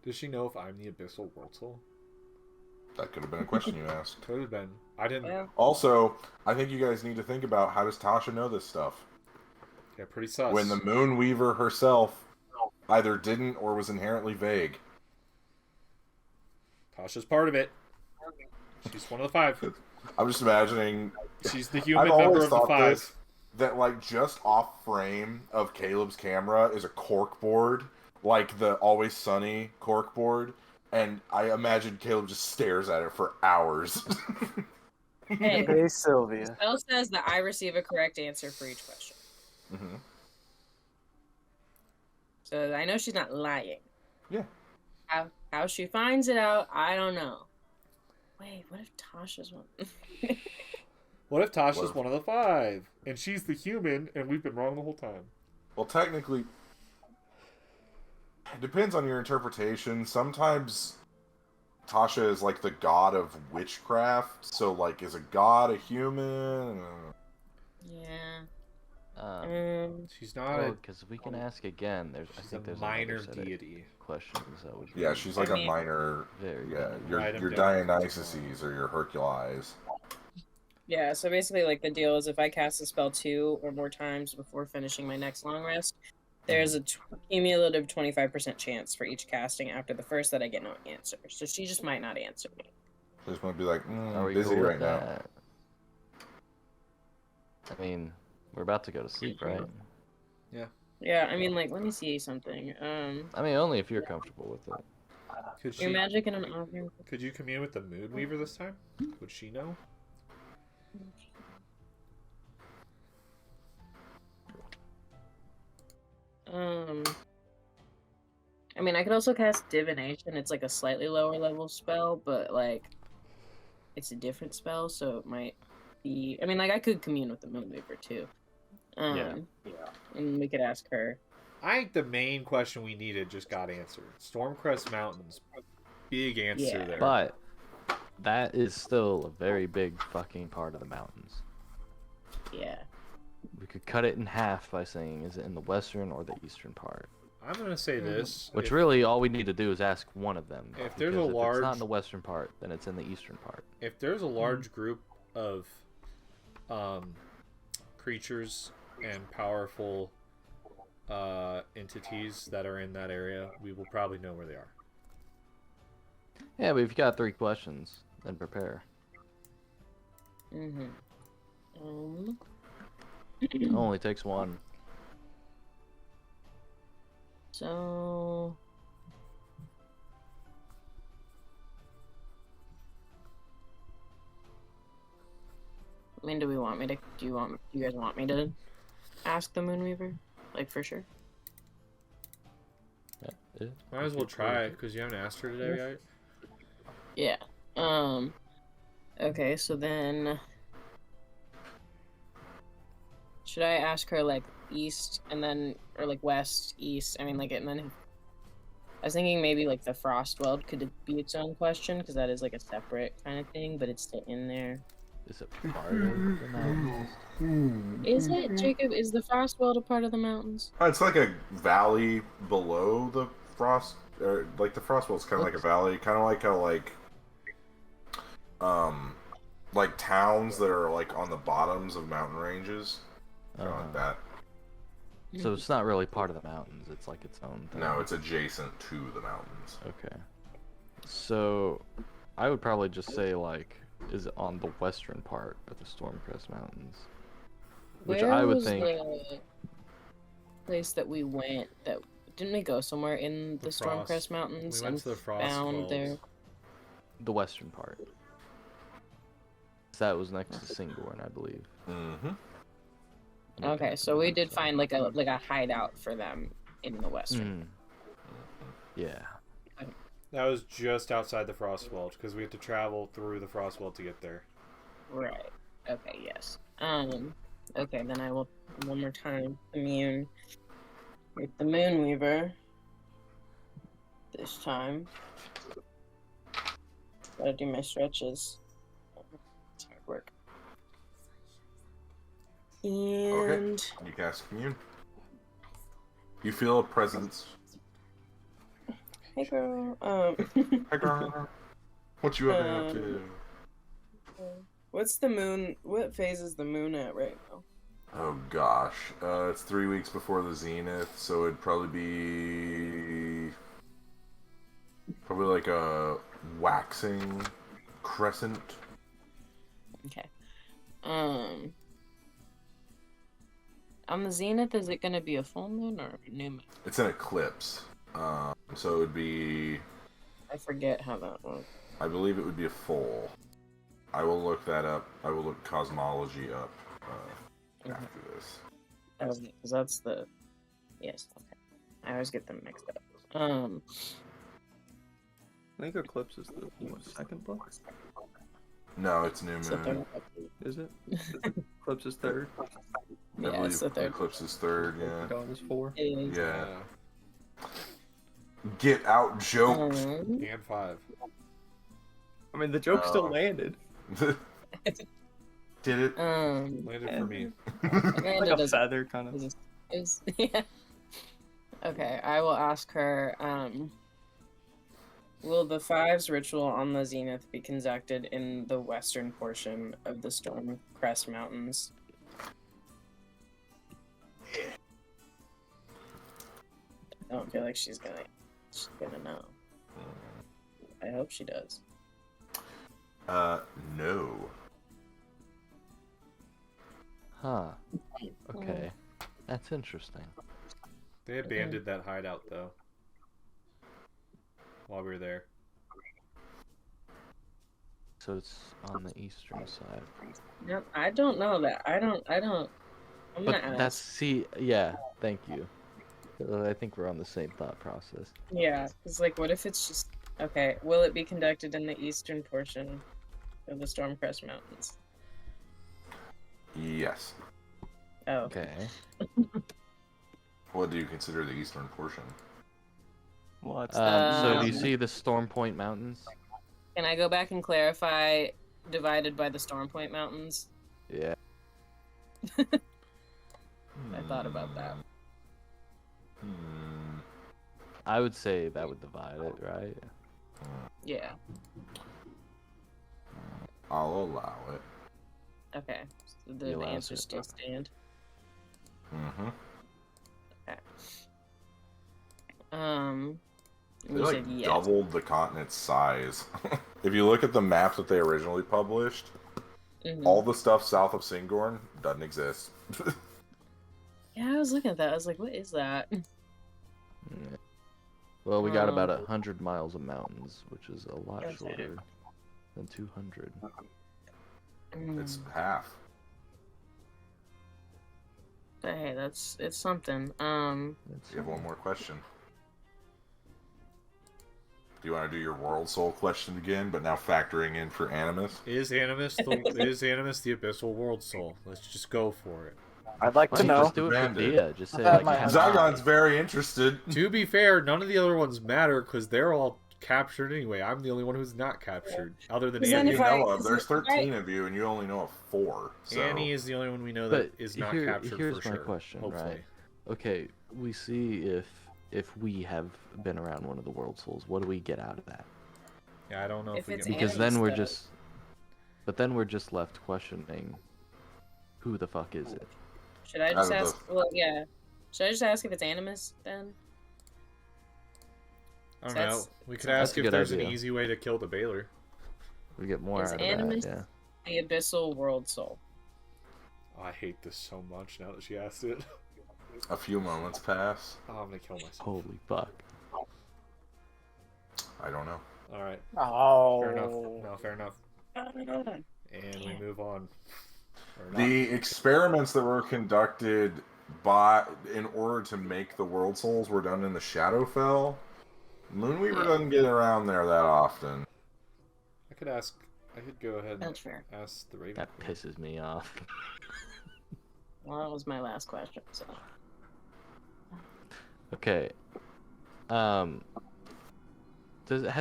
Does she know if I'm the Abyssal Wurzel? That could have been a question you asked. Could have been. I didn't. Well, Also, I think you guys need to think about, how does Tasha know this stuff? Yeah, pretty sus. When the Moonweaver herself either didn't or was inherently vague. Tasha's part of it. She's one of the 5. I'm just imagining. She's the human I've member always of the thought 5. this, that like just off frame of Caleb's camera is a cork board, like the Always Sunny cork board, and I imagine Caleb just stares at it for hours. hey, Hey, Sylvia. spell says that I receive a correct answer for each question. hmm So I know she's not lying. Yeah. How she finds it out, I don't know. Wait, what if Tasha's one? What if Tasha's What if- one of the 5? And she's the human, and we've been wrong the whole time? Well, technically, it depends on your interpretation. Sometimes Tasha is like the god of witchcraft, so like, is a god a human? Yeah. She's not Because we can ask again. I She's think a there's minor another set of deity. questions that would. Yeah, she's like I mean- a minor. Very Yeah, good. your Item your difference. Dionysuses or your Hercules. Yeah, so basically, like, the deal is if I cast a spell 2 or more times before finishing my next long rest, there's a cumulative 25% chance for each casting after the first that I get no answer. So she just might not answer me. She just might be like, Are we busy cool with right now. that? I mean, we're about to go to sleep, right? Yeah, I mean, like, let me see something. I mean, only if you're comfortable with it. Could Your she? magic and an offering. Could you commune with the Moonweaver this time? Would she know? I mean, I could also cast divination. It's like a slightly lower level spell, but like, it's a different spell, so it might be. I mean, like, I could commune with the Moonweaver too. Yeah. And we could ask her. I think the main question we needed just got answered. Stormcrest Mountains. Big answer Yeah. there. But that is still a very big fucking part of the mountains. Yeah. We could cut it in half by saying, is it in the western or the eastern part? I'm going to say this. Which if, really, all we need to do is ask one of them. If there's because a if large- it's not in the western part, then it's in the eastern part. If there's a large group of creatures and powerful entities that are in that area, we will probably know where they are. Yeah, but if you got 3 questions, then prepare. It only takes 1. So. I mean, do you guys want me to ask the Moonweaver? Like, for sure? Yeah. Might as well try, because you haven't asked her today yet. Yeah. Okay, so then. Should I ask her, like, east and then. Or, like, west, east? I mean, like, and then. I was thinking maybe, like, the Frostweld could be its own question, because that is, like, a separate kind of thing, but it's still in there. Is it part of the mountains? Is it, Jacob? Is the Frostweld a part of the mountains? It's like a valley below the frost, or like the Frostwell's kind of like a valley, kind of like how like towns that are like on the bottoms of mountain ranges, kind of like that. So it's not really part of the mountains. It's like its own thing. No, it's adjacent to the mountains. Okay. So I would probably just say, like, is it on the western part of the Stormcrest Mountains? Which Where I would was think. the place that we went? That didn't we go somewhere in the Frost. Stormcrest Mountains We went and to the Frost found Falls. there? The western part. That was next to Singorn, I believe. Mm-hmm. Okay, so we did find like a hideout for them in the western. Yeah. That was just outside the Frostwell because we had to travel through the Frostwell to get there. Right. Okay. Yes. Okay. Then I will one more time immune with the Moonweaver. This time. Gotta do my stretches. It's hard work. And Okay. You cast commune. You feel a presence. hey, girl. Hi, girl. What you up to? What's the moon? What phase is the moon at right now? Oh gosh, it's 3 weeks before the zenith, so it'd probably be like a waxing crescent. Okay. On the zenith, is it gonna be a full moon or a new moon? It's an eclipse, so it would be. I forget how that works. I believe it would be a full. I will look that up. I will look cosmology up after this. Because that's the. Yes. Okay. I always get them mixed up. I think Eclipse is the second book. No, it's new It's the moon. third. Is it? Eclipse is third. I Yeah, believe it's the third. Eclipse is third. Yeah. Dawn is 4. It is. Yeah. Get out, joke. And 5. I mean, the joke still landed. Did it? Landed for me. Like a feather, kind of. Yeah. Okay, I will ask her, will the Fives ritual on the Zenith be conducted in the western portion of the Storm Crest Mountains? I don't feel like she's gonna know. I hope she does. No. Huh. Okay. That's interesting. They abandoned that hideout though. While we were there. So it's on the eastern side. Yep, I don't know that. I don't. I'm But gonna that's ask. yeah. Thank you. I think we're on the same thought process. Yeah, it's like, what if it's just okay? Will it be conducted in the eastern portion of the Stormcrest Mountains? Yes. Oh, okay. What do you consider the eastern portion? Well, it's So do you see the Storm Point Mountains? Can I go back and clarify? Divided by the Storm Point Mountains. Yeah. I thought about that. I would say that would divide it, right? Yeah. I'll allow it. Okay. So the allow answers it. still stand. Mm-hmm. Okay. They You like said yes. doubled the continent's size. If you look at the map that they originally published, Mhm. all the stuff south of Singorn doesn't exist. Yeah, I was looking at that. I was like, what is that? Yeah. Well, we got about 100 miles of mountains, which is a lot Okay. shorter than 200. It's half. But hey, it's something. That's- You have one more question. Do you want to do your World Soul question again, but now factoring in for Animus? Is Animus the Abyssal World Soul? Let's just go for it. I'd like Why to don't you know. just do it for Bandit. Dia? Just say That like might half- Zygon's very interested. To be fair, none of the other ones matter because they're all captured anyway. I'm the only one who's not captured, other than Is You Annie. if I- know of. is There's it 13 of you, and you only know of 4. So. Annie is the only one we know But that is not here- captured here's for my sure. question, hopefully. right? Okay, we see if we have been around one of the World Souls. What do we get out of that? Yeah, I don't know if, If we it's get Because Animus, then we're though. just, but then we're just left questioning, who the fuck is it? Should I just Out of ask? Well, yeah. Should I just ask if it's Animus then? I don't That's- know. We could that's ask a if good there's idea. an easy way to kill the Baylor. We get more Is out Animus- of that, The Abyssal World Soul. Oh, I hate this so much now that she asked it. A few moments pass. Oh, I'm gonna kill myself. yeah. Holy fuck. I don't know. All right, Oh. fair enough. No, fair enough. And we move on. Or not. The experiments that were conducted in order to make the World Souls were done in the Shadowfell. Moonweaver doesn't get around there that often. I could go ahead and That's fair. ask the Raven. That pisses me off. Well, that was my last question, so. Okay. Has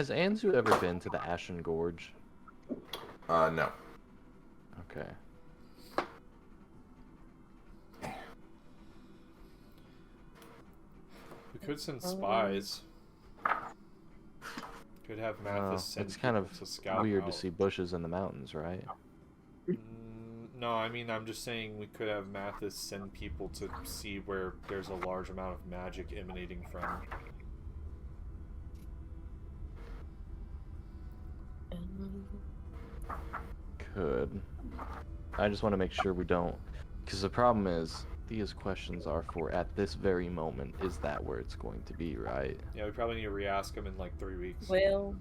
Anzu ever been to the Ashen Gorge? No. Okay. We could send spies. Could have Mathis send It's kind of people to scout weird out. to see bushes in the mountains, right? No, I mean, I'm just saying we could have Mathis send people to see where there's a large amount of magic emanating from. Could. I just want to make sure we don't... Because the problem is, these questions are for at this very moment. Is that where it's going to be, right? Yeah, we probably need to re-ask them in like 3 weeks. Well,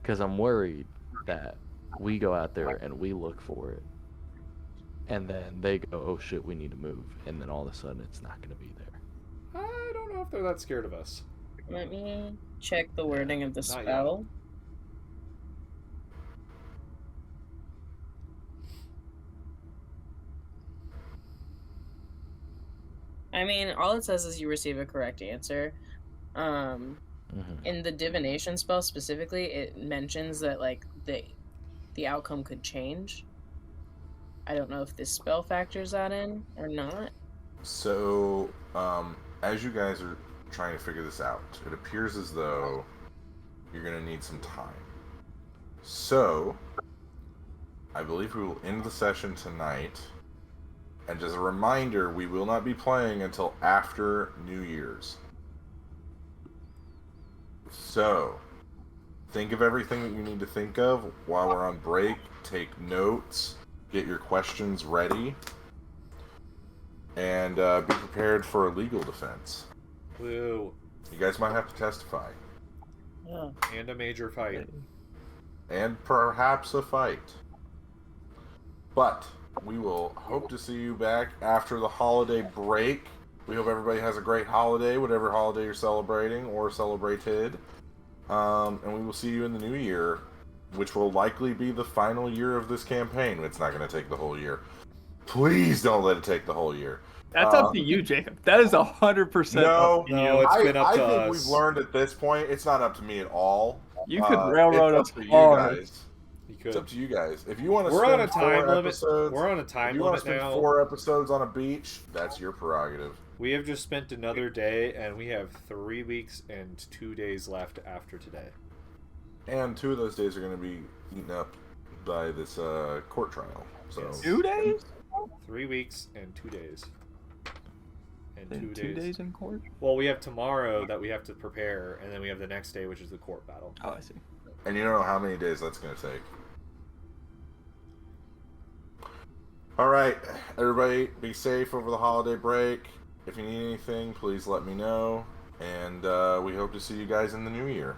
Because I'm worried that we go out there and we look for it. And then they go, oh shit, we need to move. And then all of a sudden it's not going to be there. I don't know if they're that scared of us. let me check the wording of the Not yet. spell. I mean, all it says is you receive a correct answer. In the divination spell specifically, it mentions that like the outcome could change. I don't know if this spell factors that in or not. So, as you guys are trying to figure this out, it appears as though you're going to need some time. So, I believe we will end the session tonight. And as a reminder, we will not be playing until after New Year's. So, think of everything that you need to think of while we're on break. Take notes. Get your questions ready. And be prepared for a legal defense. Woo. You guys might have to testify. Yeah. And a major fight. And perhaps a fight. But we will hope to see you back after the holiday break. We hope everybody has a great holiday, whatever holiday you're celebrating or celebrated. And we will see you in the new year, which will likely be the final year of this campaign. It's not going to take the whole year. Please don't let it take the whole year. That's up to you, Jacob. That is 100% up to No, you. it's been up to I think us. we've learned at this point, it's not up to me at all. You could railroad it's us up to you hard. guys. You could. It's up to you guys. If you want to We're spend on a 4 time limit. episodes, We're on a if time you want to limit spend now. 4 episodes on a beach, that's your prerogative. We have just spent another day, and we have 3 weeks and 2 days left after today. And 2 of those days are going to be eaten up by this court trial. So Yes. 2 days? 3 weeks and 2 days. And In 2 2 days. days in court? Well, we have tomorrow that we have to prepare, and then we have the next day, which is the court battle. Oh, I see. And you don't know how many days that's going to take. All right, everybody, be safe over the holiday break. If you need anything, please let me know. And we hope to see you guys in the new year.